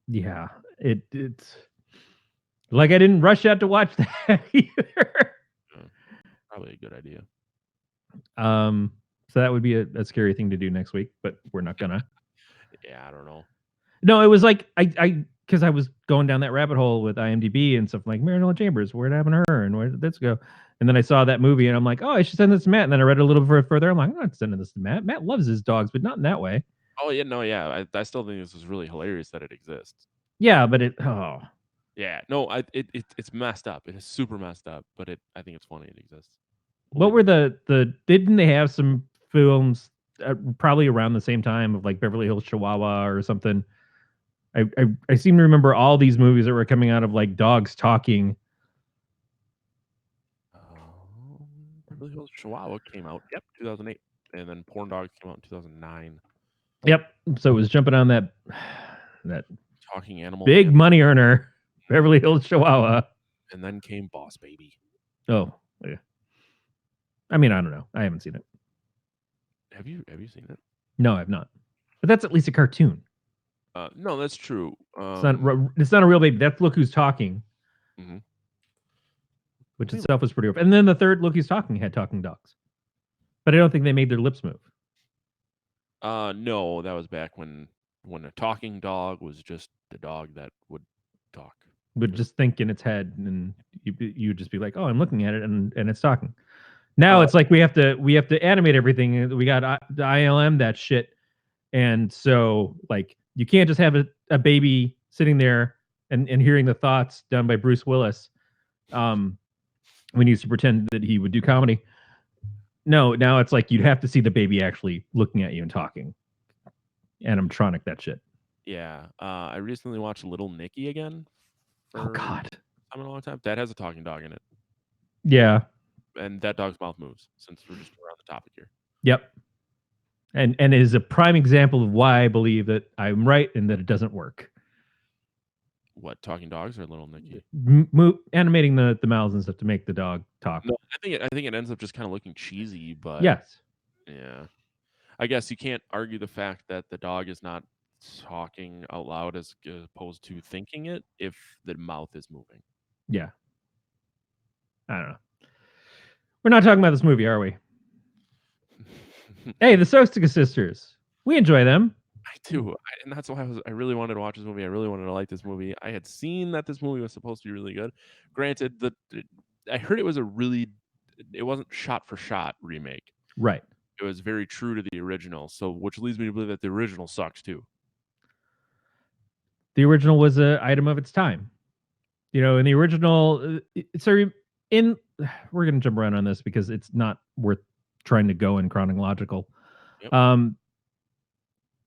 Yeah, it's like I didn't rush out to watch that either. Probably a good idea. So that would be a scary thing to do next week, but we're not gonna. Yeah, I don't know. No, it was like I because I was going down that rabbit hole with IMDb and stuff like Marilyn Chambers, where'd it happen to her, and where did this go? And then I saw that movie, and I'm like, oh, I should send this to Matt. And then I read it a little bit further. I'm like, I'm not sending this to Matt. Matt loves his dogs, but not in that way. Oh yeah, no, yeah. I still think this is really hilarious that it exists. Yeah, but yeah, no, it's messed up. It is super messed up, but I think it's funny it exists. What were the didn't they have some films probably around the same time of like Beverly Hills Chihuahua or something? I seem to remember all these movies that were coming out of like dogs talking. Beverly Hills Chihuahua came out, 2008, and then Porn Dogs came out in 2009. Yep. So it was jumping on that talking animal, big money earner, Beverly Hills Chihuahua, and then came Boss Baby. Oh yeah. I mean, I don't know. I haven't seen it. Have you seen it? No, I've not. But that's at least a cartoon. No, that's true. It's not a real baby. That's Look Who's Talking, which itself was pretty rough. And then the third Look Who's Talking had talking dogs, but I don't think they made their lips move. No, that was back when a talking dog was just the dog that would talk. Would just think in its head, and you would just be like, "Oh, I'm looking at it, and it's talking." Now it's like we have to animate everything. We got the ILM that shit, and so like you can't just have a baby sitting there and hearing the thoughts done by Bruce Willis. When he used to pretend that he would do comedy. No, now it's like you'd have to see the baby actually looking at you and talking. Animatronic that shit. Yeah, I recently watched Little Nicky again. Oh God, I'm in a long time. That has a talking dog in it. Yeah, and that dog's mouth moves. Since we're just around the topic here. Yep. And it is a prime example of why I believe that I'm right and that it doesn't work. What, talking dogs or Little Nicky? Animating the mouths and stuff to make the dog talk. No, I think it ends up just kind of looking cheesy, but yes, yeah. I guess you can't argue the fact that the dog is not talking out loud as opposed to thinking it if the mouth is moving. Yeah. I don't know. We're not talking about this movie, are we? Hey, the Soska sisters. We enjoy them. I do, and that's why I really wanted to watch this movie. I really wanted to like this movie. I had seen that this movie was supposed to be really good. Granted, I heard it was it wasn't shot for shot remake. Right. It was very true to the original. So, which leads me to believe that the original sucks too. The original was an item of its time. In the original, so in we're gonna jump around on this because it's not worth trying to go in chronological. Yep.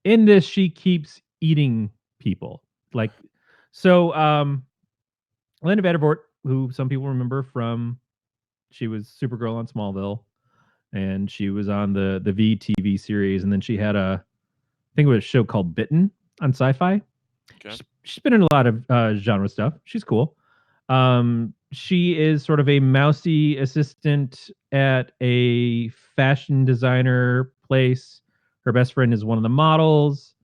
In this, she keeps eating people. Like, so Linda Vandervoort, who some people remember from, she was Supergirl on Smallville, and she was on the VTV series, and then she had I think it was a show called Bitten on Sci-Fi. Okay. She's been in a lot of genre stuff. She's cool. She is sort of a mousy assistant at a fashion designer place. Her best friend is one of the models.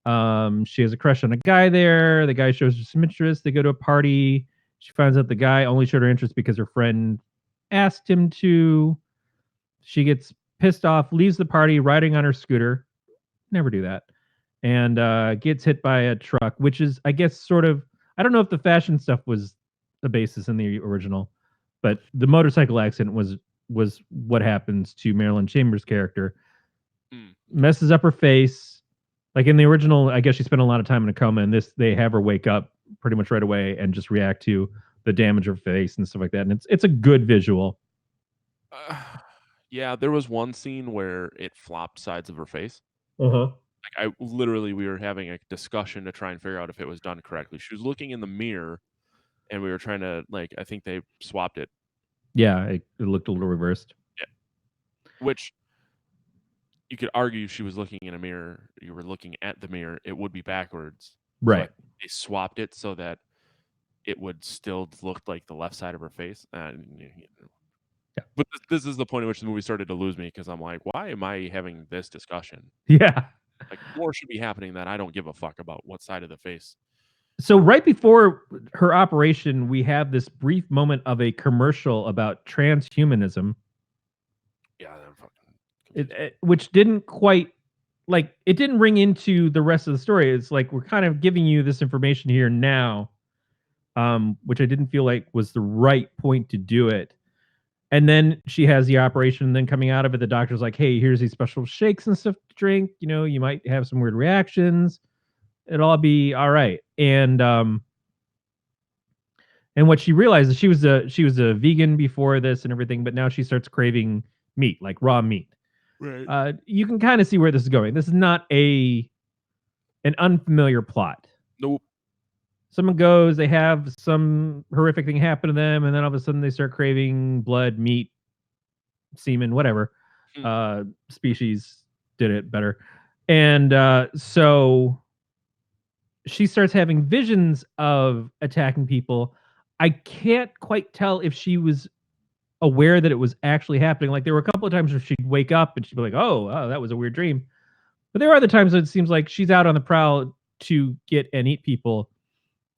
She has a crush on a guy there. The guy shows her some interest. They go to a party. She finds out the guy only showed her interest because her friend asked him to. She gets pissed off, leaves the party riding on her scooter. Never do that. And gets hit by a truck, which is, I guess, sort of, I don't know if the fashion stuff was the basis in the original, but the motorcycle accident was what happens to Marilyn Chambers' character. Messes up her face. Like in the original, I guess she spent a lot of time in a coma. In this, they have her wake up pretty much right away and just react to the damage of her face and stuff like that. And it's a good visual. Yeah, there was one scene where it flopped sides of her face. Uh-huh. Like we were having a discussion to try and figure out if it was done correctly. She was looking in the mirror, and we were trying to I think they swapped it. Yeah, it looked a little reversed. Yeah, which you could argue she was looking in a mirror. You were looking at the mirror. It would be backwards. Right. So they swapped it so that it would still look like the left side of her face. Yeah. But this is the point at which the movie started to lose me because I'm like, why am I having this discussion? Yeah. Like, more should be happening that I don't give a fuck about what side of the face. So right before her operation, we have this brief moment of a commercial about transhumanism. Yeah, I'm fucking. Which didn't quite, like, it didn't ring into the rest of the story. It's like we're kind of giving you this information here now, which I didn't feel like was the right point to do it. And then she has the operation, and then coming out of it, the doctor's like, "Hey, here's these special shakes and stuff to drink. You might have some weird reactions. It'll all be all right." And what she realized is she was a vegan before this and everything, but now she starts craving meat, like raw meat. Right. You can kind of see where this is going. This is not an unfamiliar plot. Nope. Someone goes, they have some horrific thing happen to them, and then all of a sudden they start craving blood, meat, semen, whatever. Species did it better. And so she starts having visions of attacking people. I can't quite tell if she was aware that it was actually happening. Like, there were a couple of times where she'd wake up and she'd be like, oh, that was a weird dream. But there are other times that it seems like she's out on the prowl to get and eat people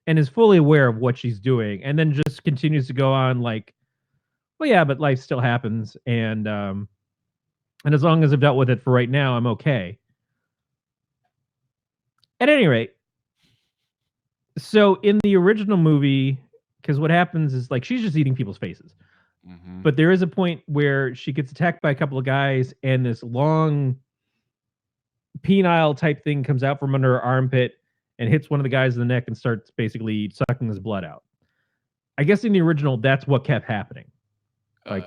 and is fully aware of what she's doing, and then just continues to go on like, well, yeah, but life still happens, and as long as I've dealt with it for right now, I'm okay. At any rate, so in the original movie, because what happens is, like, she's just eating people's faces. Mm-hmm. But there is a point where she gets attacked by a couple of guys, and this long penile type thing comes out from under her armpit and hits one of the guys in the neck and starts basically sucking his blood out. I guess in the original, that's what kept happening. Like,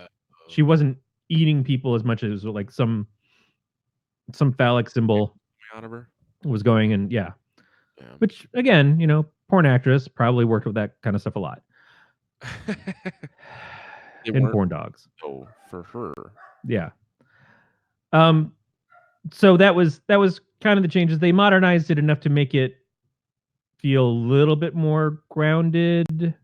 she wasn't eating people as much as like some phallic symbol out of her was going, and yeah. Which, again, porn actress, probably worked with that kind of stuff a lot. And porn dogs. Oh, for her. Yeah. So that was kind of the changes. They modernized it enough to make it feel a little bit more grounded.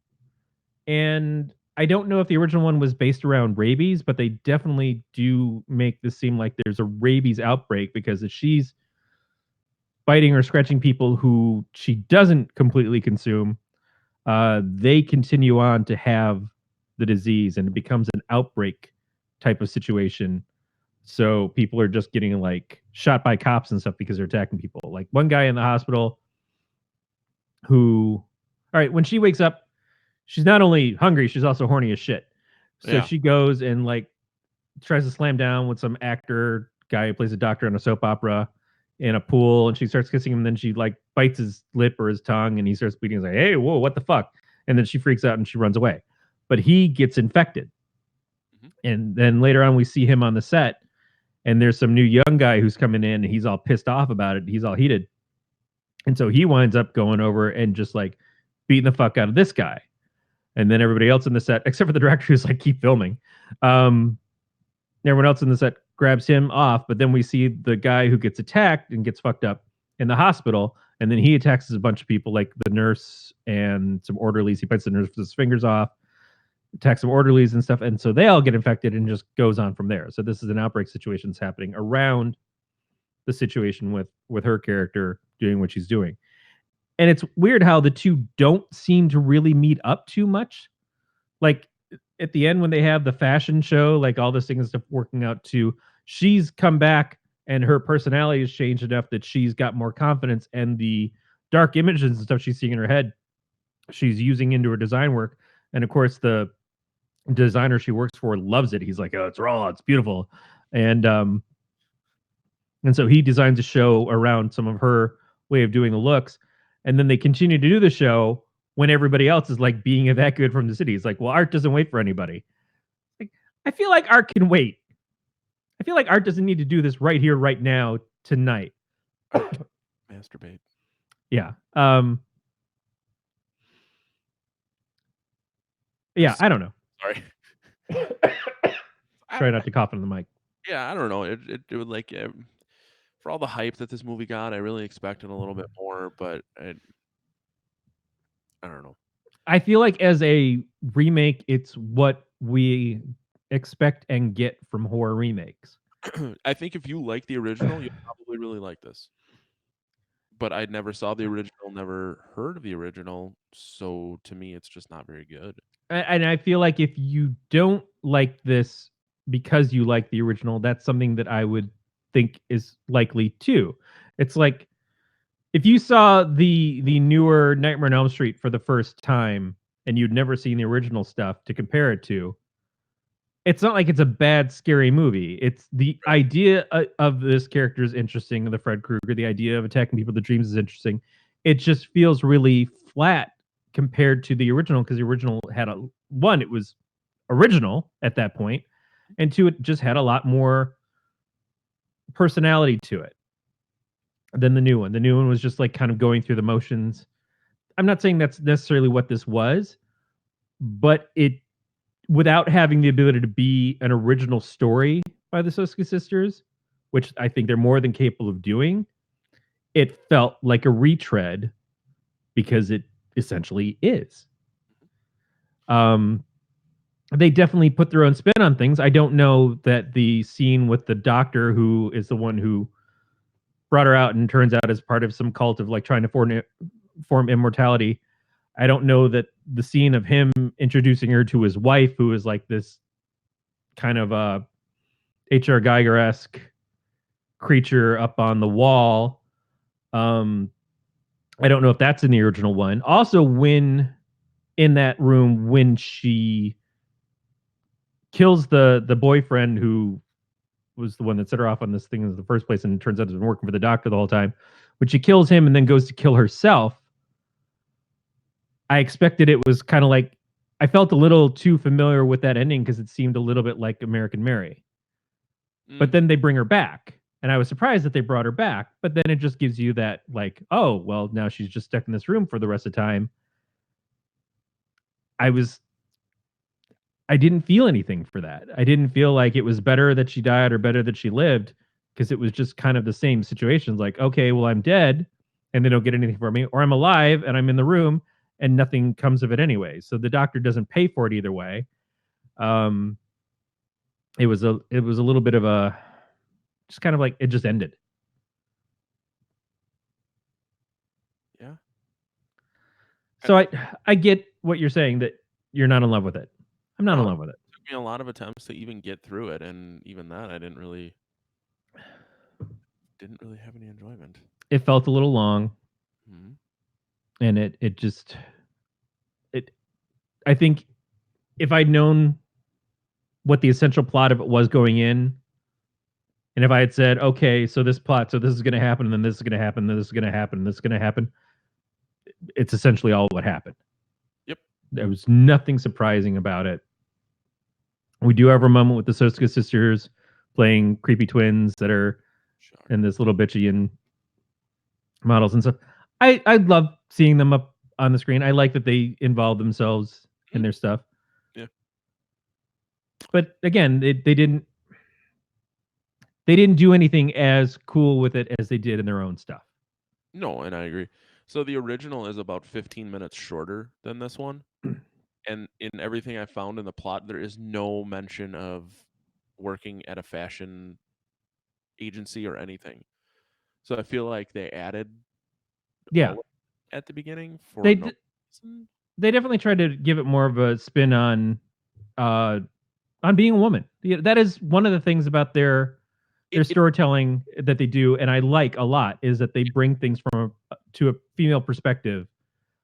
And I don't know if the original one was based around rabies, but they definitely do make this seem like there's a rabies outbreak, because if she's biting or scratching people who she doesn't completely consume, they continue on to have the disease, and it becomes an outbreak type of situation. So people are just getting like shot by cops and stuff because they're attacking people. Like one guy in the hospital who, all right, when she wakes up, she's not only hungry, she's also horny as shit. So she goes and like tries to slam down with some actor guy who plays a doctor on a soap opera in a pool, and she starts kissing him. And then she like bites his lip or his tongue, and he starts bleeding. He's like, "Hey, whoa, what the fuck?" And then she freaks out and she runs away. But he gets infected, and then later on we see him on the set, and there's some new young guy who's coming in, and he's all pissed off about it. He's all heated, and so he winds up going over and just like beating the fuck out of this guy. And then everybody else in the set, except for the director, who's like, keep filming. Everyone else in the set grabs him off, but then we see the guy who gets attacked and gets fucked up in the hospital, and then he attacks a bunch of people, like the nurse and some orderlies. He bites the nurse's fingers off, attacks some orderlies and stuff, and so they all get infected and just goes on from there. So this is an outbreak situation that's happening around the situation with her character doing what she's doing. And it's weird how the two don't seem to really meet up too much. Like at the end when they have the fashion show, like all this thing and stuff working out to, she's come back and her personality has changed enough that she's got more confidence, and the dark images and stuff she's seeing in her head, she's using into her design work. And of course, the designer she works for loves it. He's like, "Oh, it's raw, it's beautiful," and so he designs a show around some of her way of doing the looks. And then they continue to do the show when everybody else is like being evacuated from the city. It's like, well, art doesn't wait for anybody. Like, I feel like art can wait. I feel like art doesn't need to do this right here, right now, tonight. Masturbate. Yeah. Yeah, I don't know. Sorry. Try not to cough into the mic. Yeah, I don't know. It would like for all the hype that this movie got, I really expected a little bit more, but I don't know. I feel like as a remake, it's what we expect and get from horror remakes. I think if you like the original, you'll probably really like this. But I never saw the original, never heard of the original, so to me, it's just not very good. And I feel like if you don't like this because you like the original, that's something that I would think is likely too. It's like if you saw the newer Nightmare on Elm Street for the first time and you'd never seen the original stuff to compare it to, it's not like it's a bad scary movie. It's the idea of this character is interesting, the Fred Krueger, the idea of attacking people with the dreams is interesting. It just feels really flat compared to the original, because the original had it was original at that point, and two, it just had a lot more personality to it than the new one. The new one was just like kind of going through the motions. I'm not saying that's necessarily what this was, but it, without having the ability to be an original story by the Soska sisters, which I think they're more than capable of doing, it felt like a retread because it essentially is. They definitely put their own spin on things. I don't know that the scene with the doctor, who is the one who brought her out and turns out as part of some cult of like trying to form immortality, I don't know that the scene of him introducing her to his wife, who is like this kind of H.R. Geiger-esque creature up on the wall. I don't know if that's in the original one. Also, when in that room, when she kills the boyfriend who was the one that set her off on this thing in the first place, and it turns out he's been working for the doctor the whole time, when she kills him and then goes to kill herself, I expected it was kind of like, I felt a little too familiar with that ending because it seemed a little bit like American Mary. But then they bring her back, and I was surprised that they brought her back. But then it just gives you that like, oh, well, now she's just stuck in this room for the rest of the time. I didn't feel anything for that. I didn't feel like it was better that she died or better that she lived, because it was just kind of the same situations. Like, okay, well, I'm dead and they don't get anything for me, or I'm alive and I'm in the room and nothing comes of it anyway. So the doctor doesn't pay for it either way. It was a little bit of a, just kind of like, it just ended. Yeah. So I get what you're saying, that you're not in love with it. I'm not in love with it. It took me a lot of attempts to even get through it, and even that I didn't really have any enjoyment. It felt a little long. Mm-hmm. And I think if I'd known what the essential plot of it was going in. And if I had said, okay, so this plot, so this is going to happen, and then this is going to happen, then this is going to happen, and this is going to happen, it's essentially all what happened. Yep. There was nothing surprising about it. We do have a moment with the Soska sisters playing creepy twins that are in this little bitchy and models and stuff. I love seeing them up on the screen. I like that they involve themselves in their stuff. Yeah. But again, they didn't do anything as cool with it as they did in their own stuff. No, and I agree. So the original is about 15 minutes shorter than this one. And in everything I found in the plot, there is no mention of working at a fashion agency or anything. So I feel like they added at the beginning for they no reason. They definitely tried to give it more of a spin on being a woman. That is one of the things about their storytelling that they do, and I like a lot, is that they bring things from to a female perspective.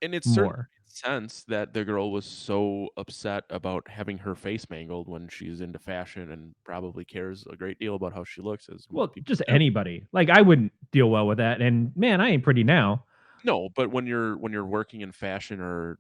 And it's more sense that the girl was so upset about having her face mangled when she's into fashion and probably cares a great deal about how she looks, as well, just anybody. Like, I wouldn't deal well with that, and man, I ain't pretty now. No, but when you're working in fashion or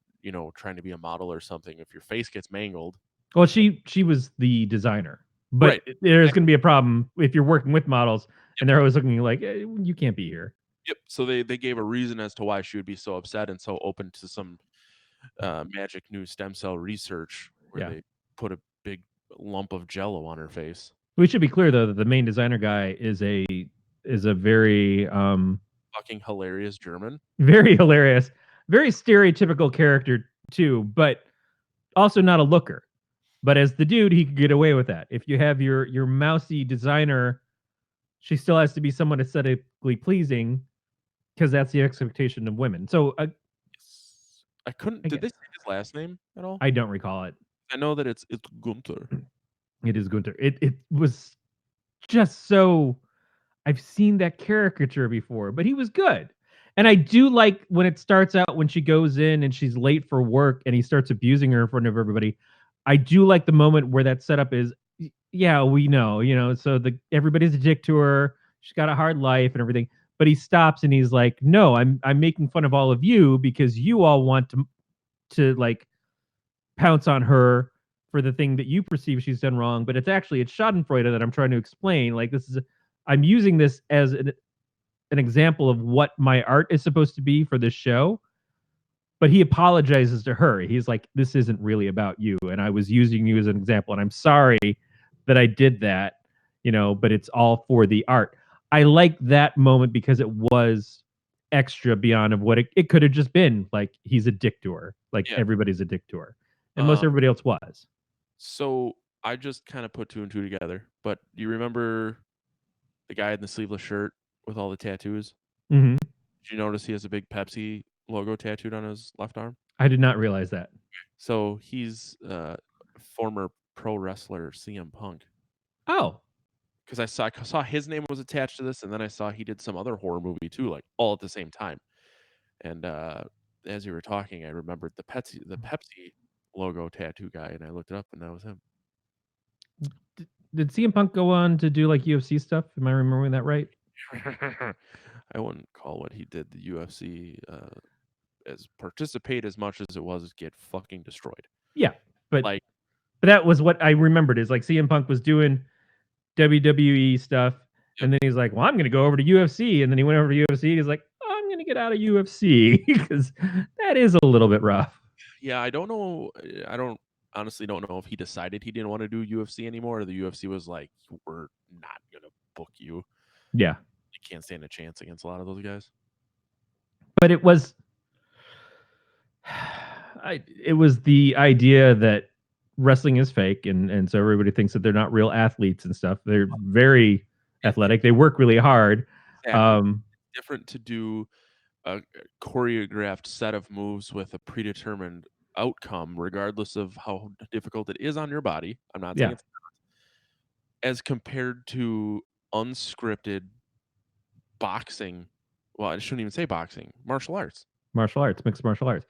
trying to be a model or something, if your face gets mangled. Well, she was the designer, but right. There's going to be a problem if you're working with models and they're always looking like you can't be here. Yep. So they gave a reason as to why she would be so upset and so open to some magic new stem cell research where they put a big lump of jello on her face. We should be clear though that the main designer guy is a very fucking hilarious German. Very hilarious, very stereotypical character too, but also not a looker. But as the dude, he could get away with that. If you have your mousy designer, she still has to be somewhat aesthetically pleasing because that's the expectation of women. So I couldn't. Did they say his last name at all? I don't recall it. I know that it's Gunther. It is Gunther. It was just so. I've seen that caricature before, but he was good. And I do like when it starts out when she goes in and she's late for work and he starts abusing her in front of everybody. I do like the moment where that setup is, yeah, we know, so everybody's a dick to her. She's got a hard life and everything. But he stops and he's like, no, I'm making fun of all of you because you all want to like pounce on her for the thing that you perceive she's done wrong. But it's Schadenfreude that I'm trying to explain. Like, I'm using this as an example of what my art is supposed to be for this show. But he apologizes to her. He's like, this isn't really about you. And I was using you as an example. And I'm sorry that I did that, but it's all for the art. I like that moment because it was extra beyond of what it could have just been. Like, he's a dick to her. Like, everybody's a dick to her. And most everybody else was. So I just kind of put two and two together. But do you remember the guy in the sleeveless shirt with all the tattoos? Mm-hmm. Did you notice he has a big Pepsi logo tattooed on his left arm? I did not realize that. So he's former pro wrestler CM Punk. Oh. Because I saw his name was attached to this, and then I saw he did some other horror movie too, like all at the same time. And as you were talking, I remembered the Pepsi logo tattoo guy, and I looked it up, and that was him. Did CM Punk go on to do like UFC stuff? Am I remembering that right? I wouldn't call what he did the UFC as participate as much as it was get fucking destroyed. Yeah, but that was what I remembered. Is like CM Punk was doing WWE stuff, and then he's like, "Well, I'm going to go over to UFC," and then he went over to UFC. He's like, oh, "I'm going to get out of UFC because that is a little bit rough." Yeah, I don't know. I honestly don't know if he decided he didn't want to do UFC anymore, or the UFC was like, "We're not going to book you." Yeah, you can't stand a chance against a lot of those guys. But it was, it was the idea that wrestling is fake, and so everybody thinks that they're not real athletes and stuff. They're very athletic. They work really hard. Exactly. Different to do a choreographed set of moves with a predetermined outcome, regardless of how difficult it is on your body. I'm not saying it's not, as compared to unscripted boxing. Well, I shouldn't even say boxing. Martial arts. Mixed martial arts.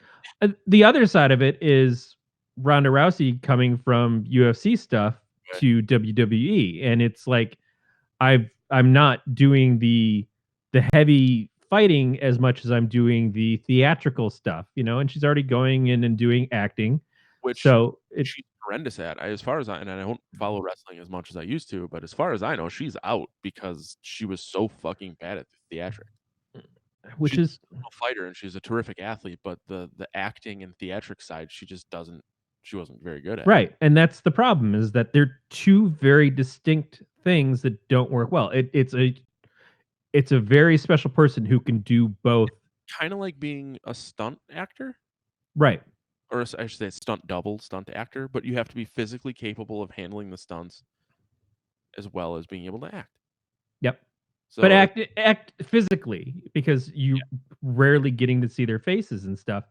The other side of it is Ronda Rousey coming from UFC stuff Okay. to WWE, and it's like I'm not doing the heavy fighting as much as I'm doing the theatrical stuff, you know. And she's already going in and doing acting, Which so it she's horrendous at. As far as and I don't follow wrestling as much as I used to, but as far as I know, she's out because she was so fucking bad at the theatrics. which She's is a fighter and she's a terrific athlete, but the acting and theatric side, she just doesn't. She wasn't very good at. right, and that's the problem is that they're two very distinct things that don't work well. It's a very special person who can do both. Kind of like being a stunt actor, Right. or I should say, stunt double, stunt actor. But you have to be physically capable of handling the stunts as well as being able to act. Yep. But So act physically because you rarely getting to see their faces and stuff,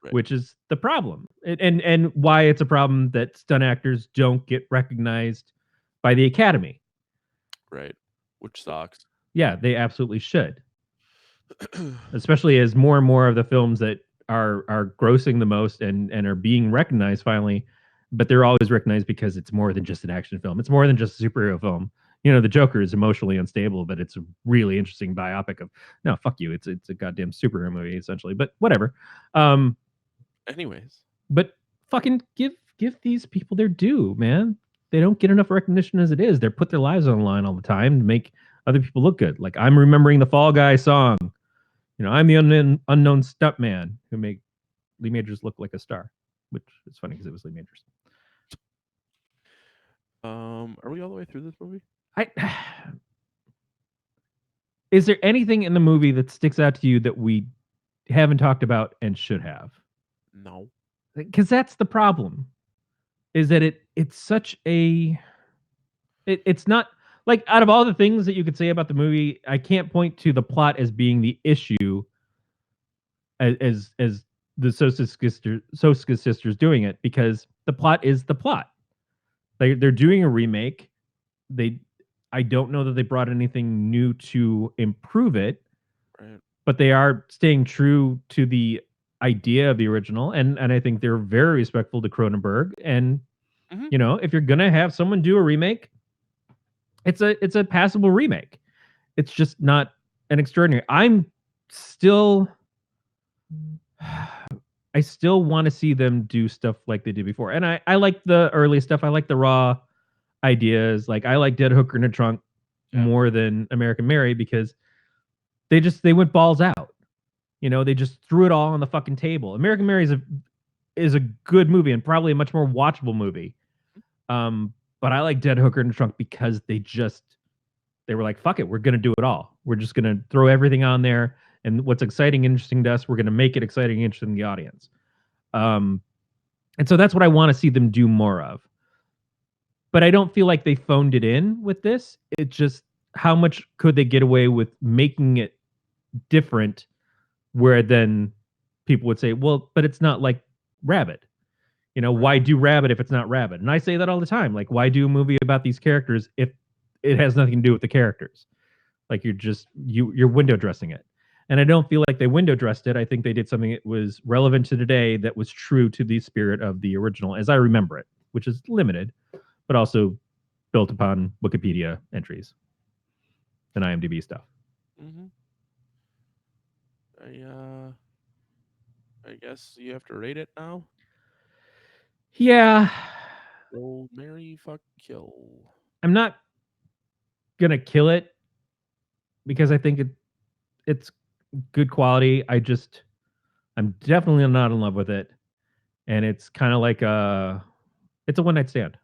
right, which is the problem. And why it's a problem that stunt actors don't get recognized by the Academy. right, which sucks. Yeah, they absolutely should. Especially as more and more of the films that are grossing the most and are being recognized finally, but they're always recognized because it's more than just an action film. It's more than just a superhero film. You know, the Joker is emotionally unstable, but it's a really interesting biopic of no, fuck you. It's a goddamn superhero movie essentially, but whatever. Um, Anyways, but fucking give these people their due, man. They don't get enough recognition as it is. They're put their lives on the line all the time to make other people look good. Like I'm remembering the Fall Guy song. You know, I'm the unknown stuntman who made Lee Majors look like a star, which is funny because it was Lee Majors. are we all the way through this movie? I is there anything in the movie that sticks out to you that we haven't talked about and should have? No. Because that's the problem. Is that it's such a it's not like out of all the things that you could say about the movie, I can't point to the plot as being the issue as the Soska sisters doing it because the plot is the plot. They're doing a remake. They I don't know that they brought anything new to improve it, Right. but they are staying true to the idea of the original, and I think they're very respectful to Cronenberg. And Hmm. you know, if you're gonna have someone do a remake, it's a passable remake. It's just not an extraordinary. Still I still want to see them do stuff like they did before. And I like the early stuff. I like the raw ideas. Like I like Dead Hooker in a Trunk Yeah. more than American Mary because they went balls out. You know, they just threw it all on the fucking table. American Mary is a good movie and probably a much more watchable movie. But I like Dead Hooker in a Trunk because they were like, fuck it, we're gonna do it all. We're just gonna throw everything on there. And what's exciting, interesting to us, we're gonna make it exciting, interesting to the audience. Um, and so that's what I want to see them do more of. But I don't feel like they phoned it in with this. It's just how much could they get away with making it different where then people would say, well, but it's not like Rabbit. You know, Right. why do Rabbit if it's not Rabbit? And I say that all the time. Like, why do a movie about these characters if it has nothing to do with the characters? Like you're window dressing it. And I don't feel like they window dressed it. I think they did something that was relevant to today that was true to the spirit of the original as I remember it, which is limited, but also built upon Wikipedia entries and IMDb stuff. Hmm. I guess you have to rate it now. Yeah, Roll, marry, fuck, kill. I'm not gonna kill it because I think it's good quality. I'm definitely not in love with it, and it's kind of like it's a one night stand.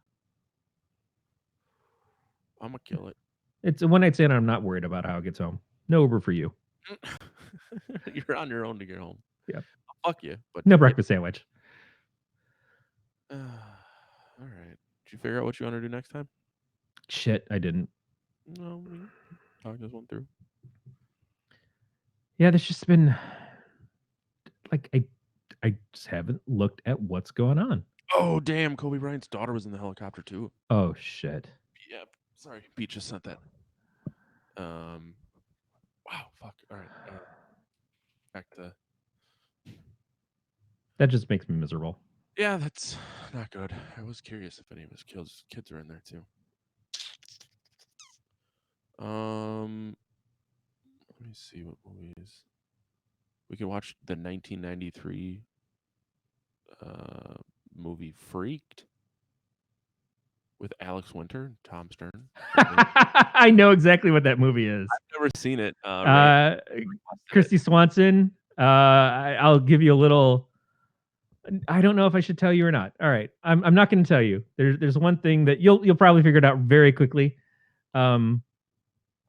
I'm gonna kill it. It's a one night stand. I'm not worried about how it gets home. No Uber for you. You're on your own to get home. Yeah, Fuck you, but no breakfast sandwich. all right. Did you figure out what you want to do next time? Shit, I didn't. No, we can talk this one through. Yeah, there's just been like I just haven't looked at what's going on. Oh damn! Kobe Bryant's daughter was in the helicopter too. Oh shit. Yeah. Sorry, Pete just sent that. Um. Wow. Fuck. All right. Back to. That just makes me miserable. Yeah, that's not good. I was curious if any of his kids are in there too. Let me see what movies we can watch. The 1993 uh movie Freaked with Alex Winter and Tom Stern. I know exactly what that movie is. I've never seen it. Ray Uh, requested it. Christy Swanson. I'll give you a little. I don't know if I should tell you or not. All right, I'm not going to tell you. There's one thing that you'll probably figure it out very quickly. Um,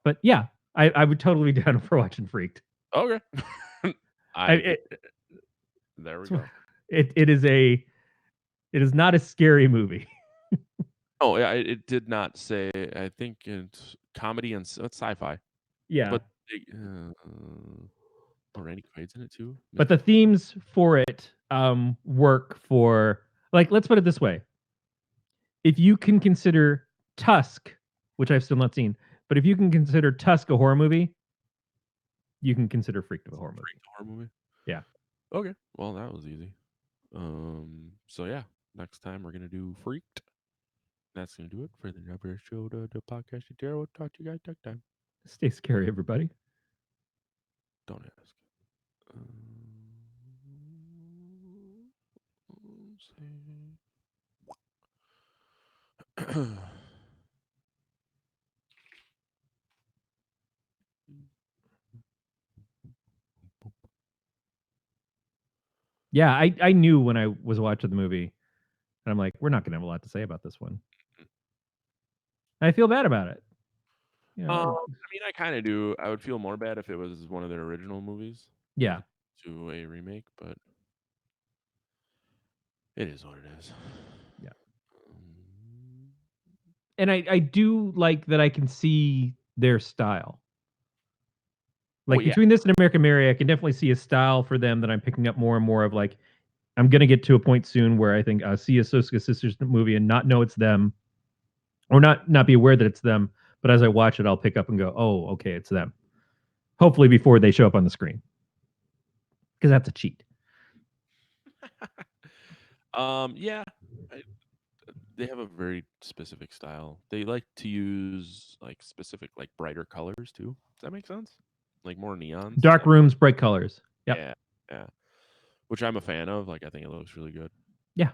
but yeah, I would totally be down for watching Freaked. Okay. I, I it, there we go. it is not a scary movie. Oh yeah, it did not say. I think it's comedy and it's sci-fi. Yeah, But oh, Randy Quaid's in it too. but the themes for it work for, like, let's put it this way. If you can consider Tusk, which I've still not seen, but if you can consider Tusk a horror movie, you can consider Freaked a horror movie. Horror movie. Yeah. Okay. Well, that was easy. So yeah, next time we're gonna do Freaked. That's gonna do it for the Number Show, the podcast. We'll talk to you guys next time. Stay scary, everybody. Don't ask. Yeah, I knew when I was watching the movie, and I'm like, we're not going to have a lot to say about this one. I feel bad about it. You know, I mean, I kind of do. I would feel more bad if it was one of their original movies. Yeah. To a remake, but it is what it is. Yeah. And I do like that I can see their style. Like, between this and American Mary, I can definitely see a style for them that I'm picking up more and more of. Like, I'm going to get to a point soon where I think I'll see a Soska Sisters movie and not know it's them, or not be aware that it's them. But as I watch it, I'll pick up and go, oh, okay, it's them. Hopefully before they show up on the screen. Because that's a cheat. Yeah. They have a very specific style. They like to use like specific, like brighter colors too. Does that make sense? Like more neons. Dark rooms, bright colors. Yep. Yeah, yeah. Which I'm a fan of. Like I think it looks really good. Yeah.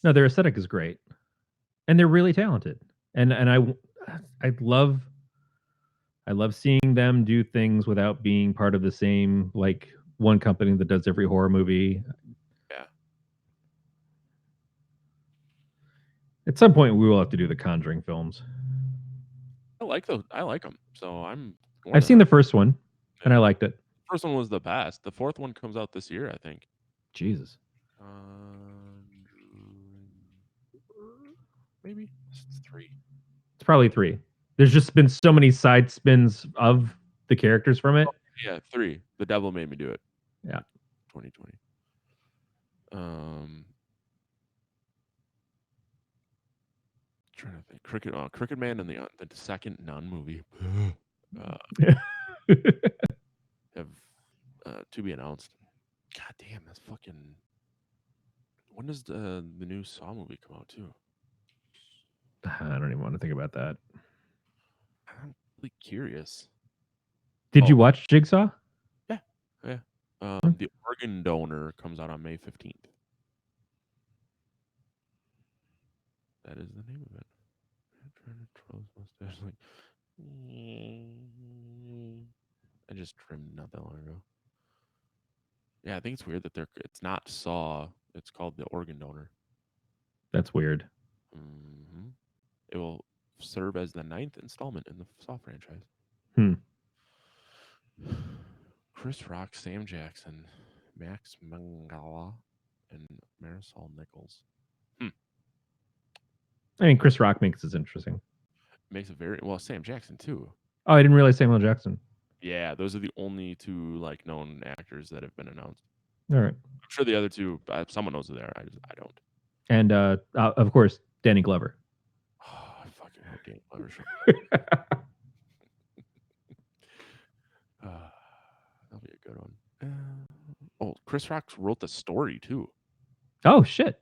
No, their aesthetic is great, and they're really talented. And I love seeing them do things without being part of the same, like, one company that does every horror movie. Yeah. At some point, we will have to do the Conjuring films. I like those. I like them. So I've seen the first one, and I liked it. First one was the best. The fourth one comes out this year, I think. Jesus. Maybe it's 3. It's probably 3. There's just been so many side spins of the characters from it. Oh, yeah, 3. The Devil Made Me Do It. Yeah. 2020. Trying to think. Cricket Man and the second Nun movie have to be announced. God damn, that's fucking. When does the new Saw movie come out too? I don't even want to think about that. I'm really curious. Did you watch Jigsaw? Yeah. The Organ Donor comes out on May 15th. That is the name of it. I just trimmed not that long ago. Yeah, I think it's weird that it's not Saw. It's called The Organ Donor. That's weird. Mm-hmm. It will serve as the 9th installment in the Saw franchise. Chris Rock, Sam Jackson, Max Mangala, and Marisol Nichols. I mean, Chris Rock makes this interesting. Makes it very well. Sam Jackson too. Oh, I didn't realize Samuel Jackson. Yeah, those are the only 2 like known actors that have been announced. All right. I'm sure the other 2, someone knows who they are. I don't. And of course, Danny Glover. Oh, I fucking hope Danny Glover should. That'll be a good one. Chris Rock wrote the story too Oh shit.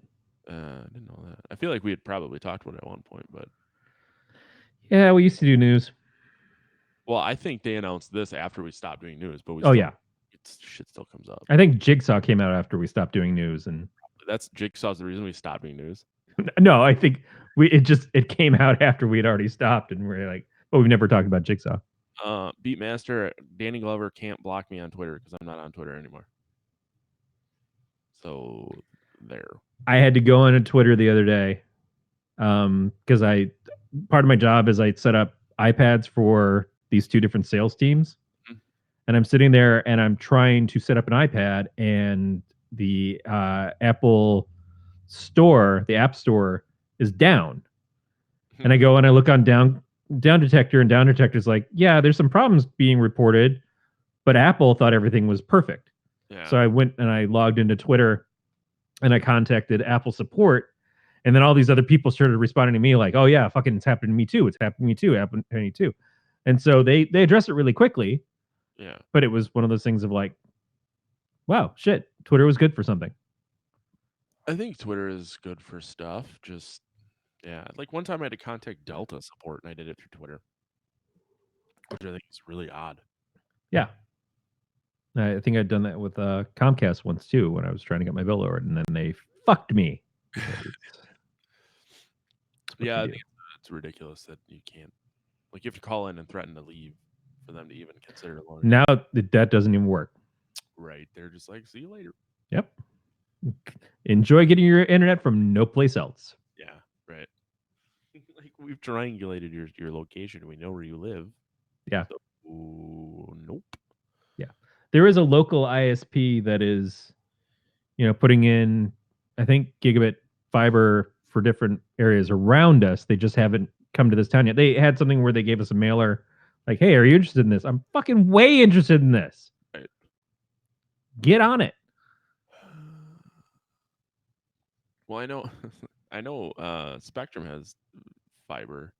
I didn't know that. I feel like we had probably talked about it at one point, but Yeah, we used to do news. well, I think they announced this after we stopped doing news, but we Oh still yeah. shit still comes up. I think Jigsaw came out after we stopped doing news, and That's Jigsaw's the reason we stopped doing news. no, I think it came out after we had already stopped, and we're like, but we've never talked about Jigsaw. Beatmaster Danny Glover can't block me on Twitter because I'm not on Twitter anymore. So there. I had to go on Twitter the other day because part of my job is I set up iPads for these two different sales teams, and I'm sitting there and I'm trying to set up an iPad, and the Apple store, the App Store, is down. And I go and I look on down detector, and down detector's like, yeah, there's some problems being reported, but Apple thought everything was perfect. Yeah. So I went and I logged into Twitter and I contacted Apple support. And then all these other people started responding to me like, oh yeah, fucking it's happened to me too. It's happened to me too. Happened to me too. And so they addressed it really quickly. Yeah. But it was one of those things of like, wow, shit, Twitter was good for something. I think Twitter is good for stuff. Just yeah. Like one time I had to contact Delta support and I did it through Twitter. Which I think is really odd. Yeah. I think I'd done that with Comcast once too when I was trying to get my bill lowered, and then they fucked me. Yeah, I think it's ridiculous that you can't. Like, you have to call in and threaten to leave for them to even consider loaning. Now that doesn't even work. Right. They're just like, see you later. Yep. Enjoy getting your internet from no place else. Yeah, right. Like, we've triangulated your location. We know where you live. Yeah. So, nope. Yeah. There is a local ISP that is, putting in, I think, gigabit fiber for different areas around us. They just haven't come to this town yet. They had something where they gave us a mailer like, hey, are you interested in this? I'm fucking way interested in this. Right. Get on it. Well, I know Spectrum has fiber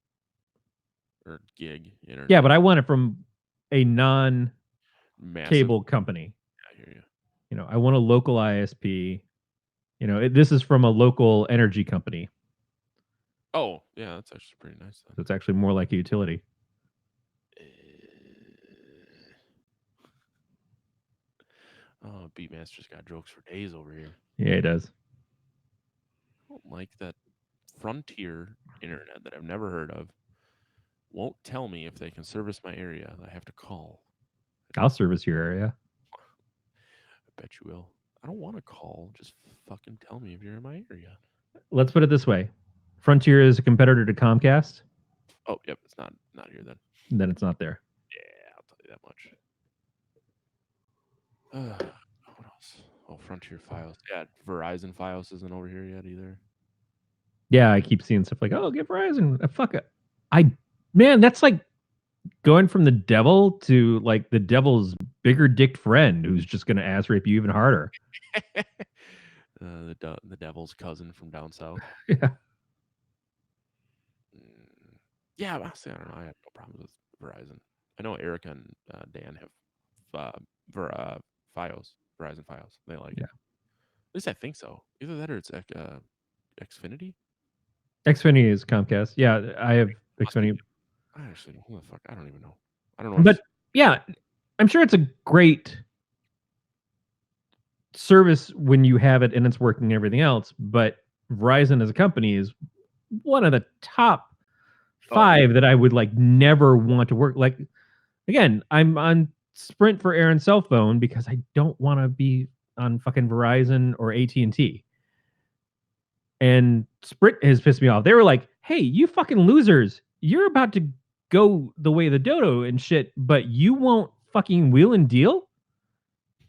or gig internet. Yeah, but I want it from a non-cable company. I hear you. I want a local ISP. This is from a local energy company. Oh, yeah, that's actually pretty nice. So it's actually more like a utility. Oh, Beatmaster's got jokes for days over here. Yeah, it does. I don't like that Frontier internet that I've never heard of won't tell me if they can service my area. I have to call. I'll service your area. I bet you will. I don't want to call. Just fucking tell me if you're in my area. Let's put it this way. Frontier is a competitor to Comcast. Oh, yep. It's not here then. Then it's not there. Yeah, I'll tell you that much. What else? Oh, Frontier Files. Yeah, Verizon Files isn't over here yet either. Yeah, I keep seeing stuff like, oh, get Verizon. Fuck it. Man, that's like going from the devil to like the devil's bigger dicked friend who's just going to ass rape you even harder. The devil's cousin from down south. Yeah. Yeah, honestly, I don't know. I have no problems with Verizon. I know Erica and Dan have Fios, Verizon Fios. They like it. At least I think so. Either that or it's Xfinity. Xfinity is Comcast. Yeah, I have Xfinity. I actually, who the fuck? I don't even know. I don't know. But yeah, I'm sure it's a great service when you have it and it's working and everything else. But Verizon as a company is one of the top 5 that I would like never want to work. Like, again, I'm on Sprint for Aaron's cell phone because I don't want to be on fucking Verizon or AT&T. And Sprint has pissed me off. They were like, hey, you fucking losers, you're about to go the way of the dodo and shit, but you won't fucking wheel and deal?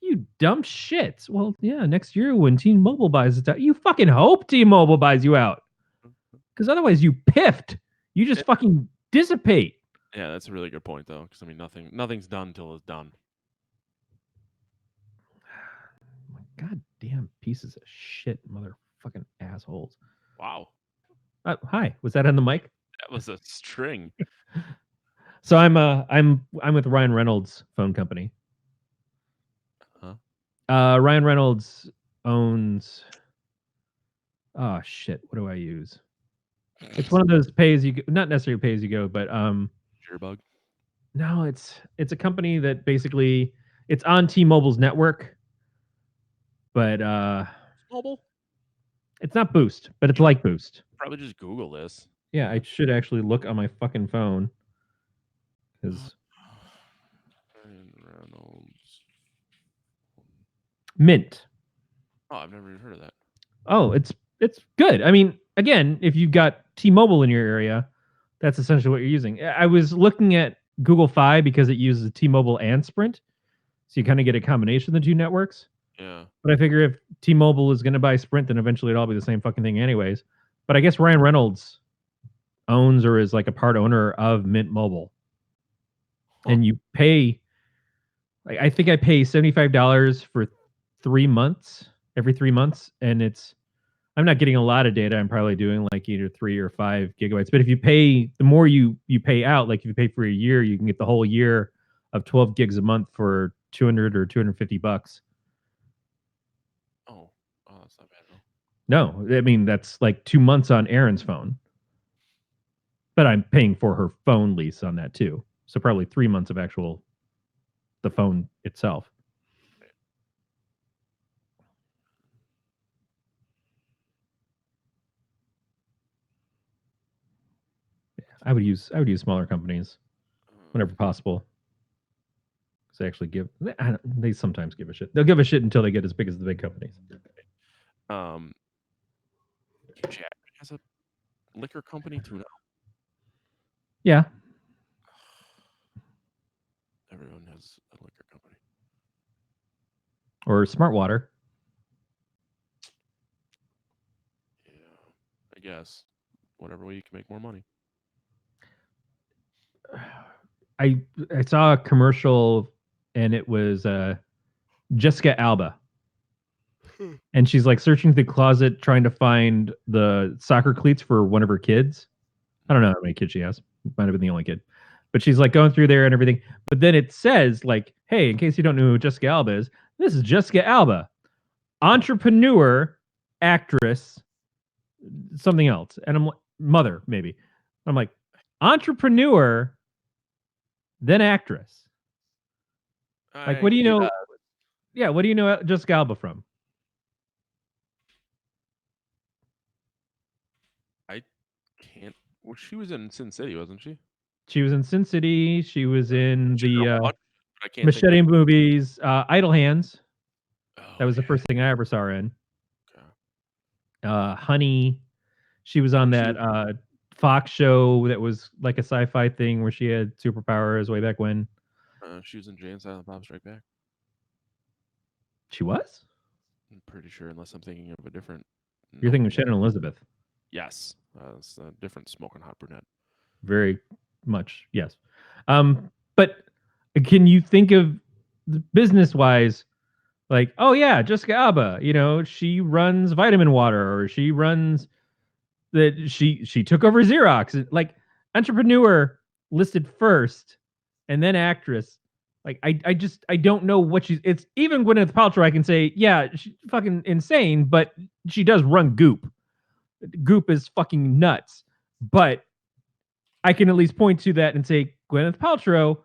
You dumb shits. Well, yeah, next year when T-Mobile buys it out, you fucking hope T-Mobile buys you out. Because otherwise you piffed. You just fucking dissipate. Yeah, that's a really good point, though. Because I mean, nothing's done until it's done. Goddamn pieces of shit, motherfucking assholes. Wow. Hi, was that on the mic? That was a string. So I'm with Ryan Reynolds phone company. Huh? Ryan Reynolds owns Oh shit, what do I use? It's one of those pay as you go, not necessarily pay as you go, but Jitterbug. no, it's a company that basically it's on T-Mobile's network, but Mobile. it's not Boost, but it's like Boost. Probably just Google this. Yeah, I should actually look on my fucking phone because Ryan Reynolds. Mint. Oh, I've never even heard of that. Oh, it's good. I mean, again, if you've got T-Mobile in your area, that's essentially what you're using. I was looking at Google Fi because it uses T-Mobile and Sprint, so you kind of get a combination of the two networks. Yeah. But I figure if T-Mobile is going to buy Sprint, then eventually it'll all be the same fucking thing, anyways. But I guess Ryan Reynolds owns or is like a part owner of Mint Mobile, and you pay. Like, I think I pay $75 for 3 months, every 3 months, and I'm not getting a lot of data. I'm probably doing like either 3 or 5 gigabytes. But if you pay, the more you pay out, like if you pay for a year, you can get the whole year of 12 gigs a month for 200 or $250. Oh, that's not bad though. No, I mean that's like 2 months on Erin's phone, but I'm paying for her phone lease on that too. So probably 3 months of actual the phone itself. I would use smaller companies whenever possible. Because they actually give they sometimes give a shit. They'll give a shit until they get as big as the big companies. Chad has a liquor company too now. Yeah. Everyone has a liquor company. Or Smart Water. Yeah, I guess whatever way you can make more money. I saw a commercial and it was Jessica Alba. And she's like searching through the closet trying to find the soccer cleats for one of her kids. I don't know how many kids she has. Might have been the only kid. But she's like going through there and everything. But then it says, like, hey, in case you don't know who Jessica Alba is, this is Jessica Alba, entrepreneur, actress, something else. And I'm like, mother, maybe. I'm like, entrepreneur, then actress. Like, what do you know? Yeah, what do you know Jessica Alba from? I can't. Well, she was in Sin City, wasn't she? She was in Sin City. She was in the I can't Machete movies, Idle Hands. Oh, That was the first thing I ever saw her in. Okay. Honey. She was on that Fox show that was like a sci-fi thing where she had superpowers way back when. She was in Jay and Silent Bob Strike Back. She was? I'm pretty sure, unless I'm thinking of a different. You're thinking of Shannon Elizabeth. Yes, it's a different smoking hot brunette. Very much, yes. But can you think of business-wise, like, oh yeah, Jessica Alba, you know, she runs Vitamin Water, or she runs that she took over Xerox, like entrepreneur listed first, and then actress. Like I don't know what she's. It's even Gwyneth Paltrow. I can say, yeah, she's fucking insane, but she does run Goop. Goop is fucking nuts, but I can at least point to that and say Gwyneth Paltrow,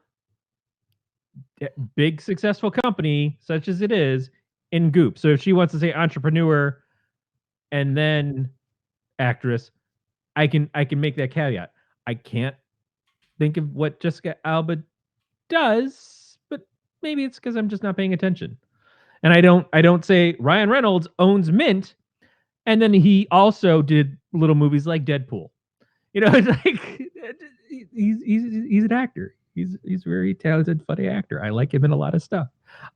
big successful company such as it is, in Goop. So if she wants to say entrepreneur and then actress, I can make that caveat. I can't think of what Jessica Alba does, but maybe it's because I'm just not paying attention. And I don't say Ryan Reynolds owns Mint, and then he also did little movies like Deadpool. You know, it's like he's an actor. He's a very talented, funny actor. I like him in a lot of stuff.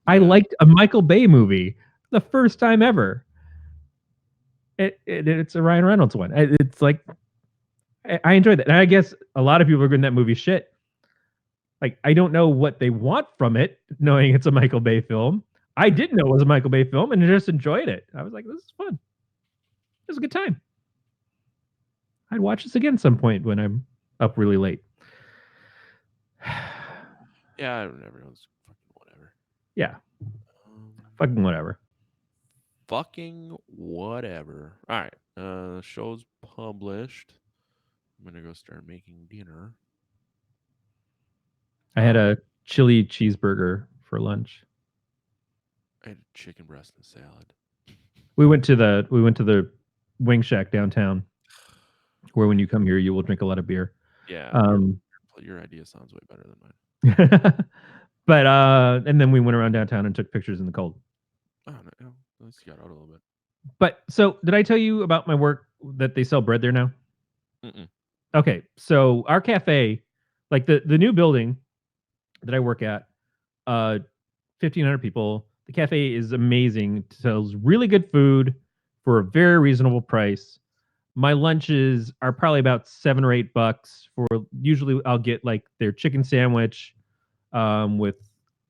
I liked a Michael Bay movie the first time ever. It's a Ryan Reynolds one. It's like I enjoyed that, and I guess a lot of people are giving that movie shit. Like, I don't know what they want from it, knowing it's a Michael Bay film. I didn't know it was a Michael Bay film, and just enjoyed it. I was like, this is fun. It was a good time. I'd watch this again some point when I'm up really late. Yeah, everyone's fucking whatever. Yeah. Fucking whatever. fucking whatever. All right. Show's published. I'm gonna go start making dinner. I had a chili cheeseburger for lunch. I had chicken breast and salad. We went to the Wing Shack downtown, where when you come here, you will drink a lot of beer. Yeah, Um, your idea sounds way better than mine. but and then we went around downtown and took pictures in the cold. Oh no, at least you got out a little bit. But so, did I tell you about my work that they sell bread there now? Mm-mm. Okay, so our cafe, like the new building that I work at, 1,500 people. The cafe is amazing. Sells really good food for a very reasonable price. My lunches are probably about $7 or $8 for. Usually, I'll get like their chicken sandwich, with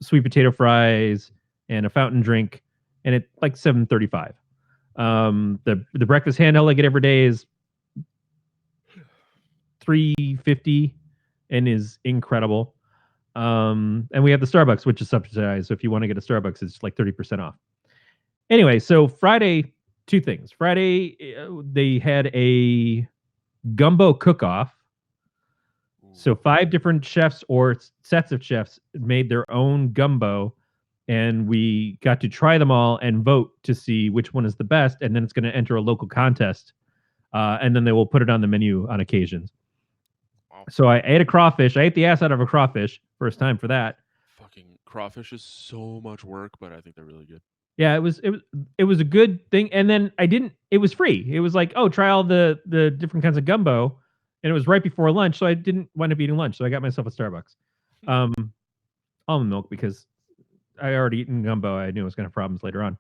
sweet potato fries and a fountain drink, and it's like $7.35. The breakfast handheld I get every day is $3.50 and is incredible. And we have the Starbucks, which is subsidized. So if you want to get a Starbucks, it's like 30% off. Anyway, so Friday, two things. Friday, they had a gumbo cook off. So 5 different chefs or sets of chefs made their own gumbo, and we got to try them all and vote to see which one is the best. And then it's going to enter a local contest, and then they will put it on the menu on occasions. Wow. So I ate a crawfish. I ate the ass out of a crawfish. First time for that. Fucking crawfish is so much work, but I think they're really good. Yeah, it was a good thing. And then I didn't. It was free. It was like, oh, try all the different kinds of gumbo, and it was right before lunch, so I didn't wind up eating lunch. So I got myself a Starbucks, almond milk, because I already eaten gumbo. I knew I was going to have problems later on.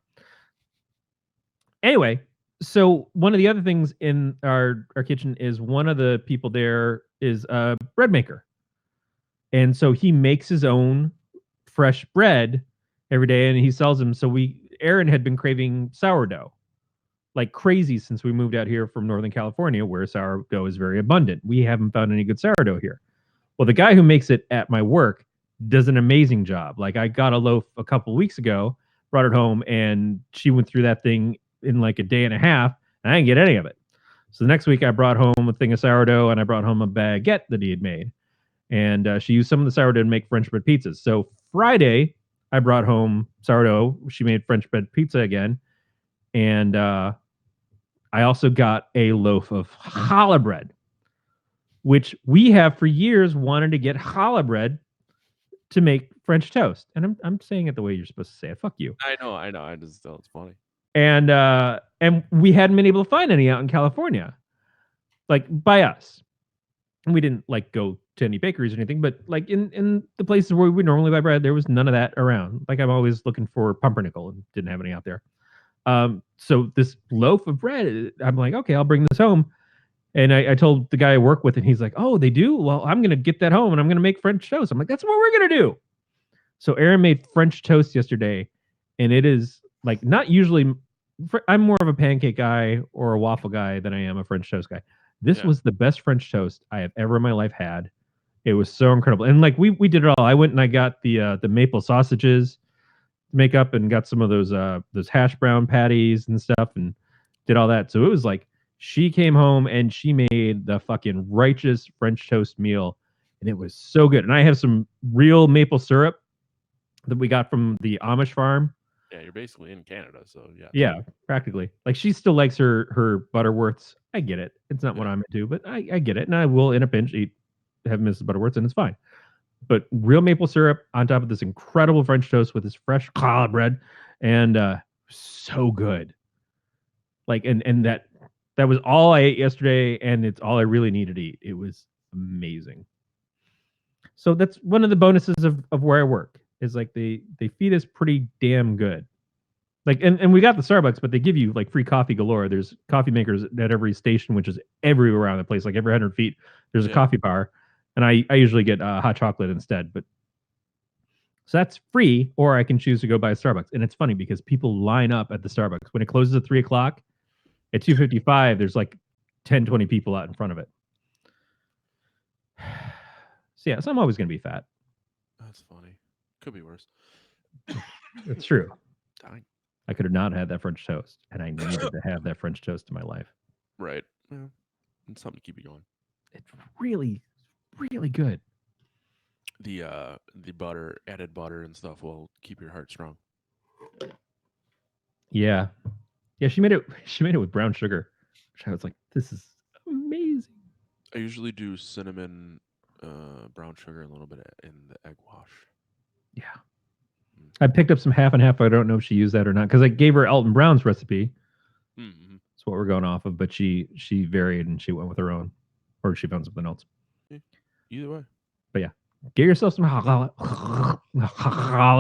Anyway, so one of the other things in our kitchen is one of the people there is a bread maker. And so he makes his own fresh bread every day and he sells them. So Aaron had been craving sourdough like crazy since we moved out here from Northern California, where sourdough is very abundant. We haven't found any good sourdough here. Well, the guy who makes it at my work does an amazing job. Like, I got a loaf a couple weeks ago, brought it home, and she went through that thing in like a day and a half, and I didn't get any of it. So the next week, I brought home a thing of sourdough, and I brought home a baguette that he had made. And she used some of the sourdough to make French bread pizzas. So Friday, I brought home sourdough. She made French bread pizza again. And I also got a loaf of challah bread, which we have for years wanted to get challah bread to make French toast. And I'm saying it the way you're supposed to say it. Fuck you. I know. I just still, it's funny. And we hadn't been able to find any out in California, like by us. And we didn't like go to any bakeries or anything, but like in the places where we normally buy bread, there was none of that around. Like, I'm always looking for pumpernickel and didn't have any out there. So this loaf of bread, I'm like, okay, I'll bring this home. And I told the guy I work with, and he's like, oh, they do? Well, I'm going to get that home and I'm going to make French toast. I'm like, that's what we're going to do. So Aaron made French toast yesterday, and it is like, not usually, I'm more of a pancake guy or a waffle guy than I am a French toast guy. This was the best French toast I have ever in my life had. It was so incredible. And like, we did it all. I went and I got the maple sausages to make up, and got some of those hash brown patties and stuff, and did all that. So it was like, she came home and she made the fucking righteous French toast meal, and it was so good. And I have some real maple syrup that we got from the Amish farm. Yeah, you're basically in Canada, so yeah. Yeah, practically. Like, she still likes her Butterworths. I get it. It's not what I'm into, but I get it. And I will, in a pinch, have Mrs. Butterworths, and it's fine. But real maple syrup on top of this incredible French toast with this fresh challah bread, and so good. Like, and that was all I ate yesterday, and it's all I really needed to eat. It was amazing. So that's one of the bonuses of where I work, is like they feed us pretty damn good. Like, and we got the Starbucks, but they give you like free coffee galore. There's coffee makers at every station, which is everywhere around the place. Like, every 100 feet, there's a coffee bar, and I usually get hot chocolate instead. But so that's free, or I can choose to go buy a Starbucks. And it's funny because people line up at the Starbucks when it closes at 3 o'clock. At 2:55, there's like 10, 20 people out in front of it. So yeah, so I'm always gonna be fat. That's funny. Could be worse. It's true. Dying. I could have not had that French toast, and I needed to have that French toast in my life. Right. Yeah. It's something to keep you going. It's really, really good. The butter, added butter and stuff will keep your heart strong. Yeah, yeah. She made it. She made it with brown sugar, which I was like, "This is amazing." I usually do cinnamon, brown sugar, and a little bit in the egg wash. Yeah, I picked up some half and half. I don't know if she used that or not because I gave her Elton Brown's recipe. Mm-hmm. That's what we're going off of. But she varied and she went with her own, or she found something else. Either way. But yeah, get yourself some challah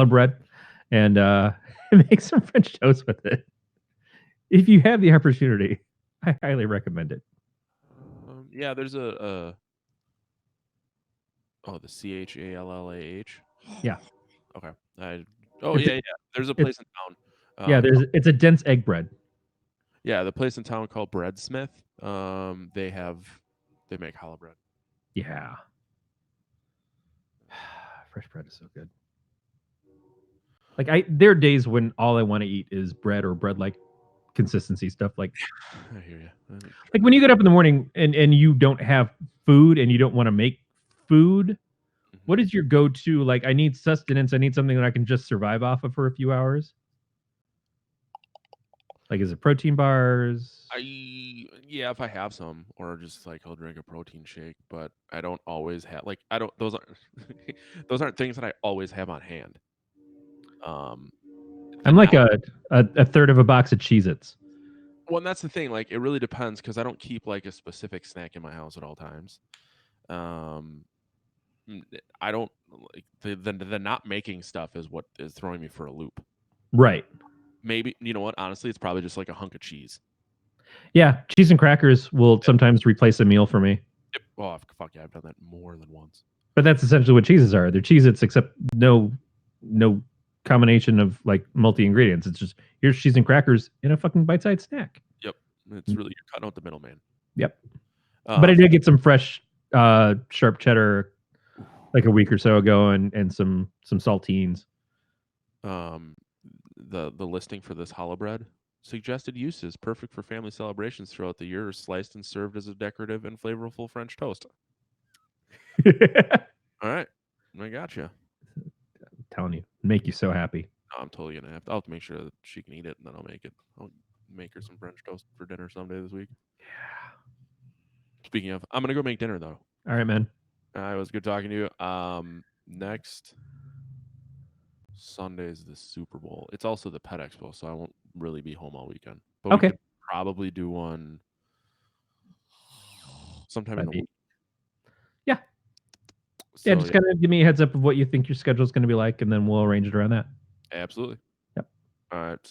bread and make some French toast with it. If you have the opportunity, I highly recommend it. Yeah, there's the CHALLAH. Yeah. Okay. It's yeah. There's a place in town. Yeah, it's a dense egg bread. Yeah, the place in town called Breadsmith. They make challah bread. Yeah. Fresh bread is so good. Like there are days when all I want to eat is bread or bread like consistency stuff. Like I hear you. like when you get up in the morning and you don't have food and you don't want to make food, what is your go-to? Like I need sustenance. I need something that I can just survive off of for a few hours. Like is it protein bars? If I have some, or just like I'll drink a protein shake, but I don't always have those aren't those aren't things that I always have on hand. I'm like a third of a box of Cheez-Its. Well, and that's the thing. Like, it really depends because I don't keep like a specific snack in my house at all times. I don't like the not making stuff is what is throwing me for a loop. Right. Maybe you know what? Honestly, it's probably just like a hunk of cheese. Yeah, cheese and crackers will sometimes replace a meal for me. Yep. Oh fuck yeah, I've done that more than once. But that's essentially what cheeses are. They're Cheez-Its except no combination of like multi ingredients. It's just here's cheese and crackers in a fucking bite-sized snack. Yep. It's really you're cutting out the middleman. Yep. But I did get some fresh sharp cheddar like a week or so ago and some saltines. The listing for this challah bread suggested uses perfect for family celebrations throughout the year, sliced and served as a decorative and flavorful French toast. All right, I gotcha. I'm telling you, make you so happy. I'm totally gonna I'll have to make sure that she can eat it, and then I'll make it. I'll make her some French toast for dinner someday this week. Yeah. Speaking of, I'm gonna go make dinner though. All right, man. It was good talking to you. Next Sunday is the Super Bowl. It's also the Pet Expo, so I won't really be home all weekend. But Okay. we could probably do one sometime in the week. Yeah. So, yeah, just kind of give me a heads up of what you think your schedule is going to be like, and then we'll arrange it around that. Absolutely. Yep. All right. See you.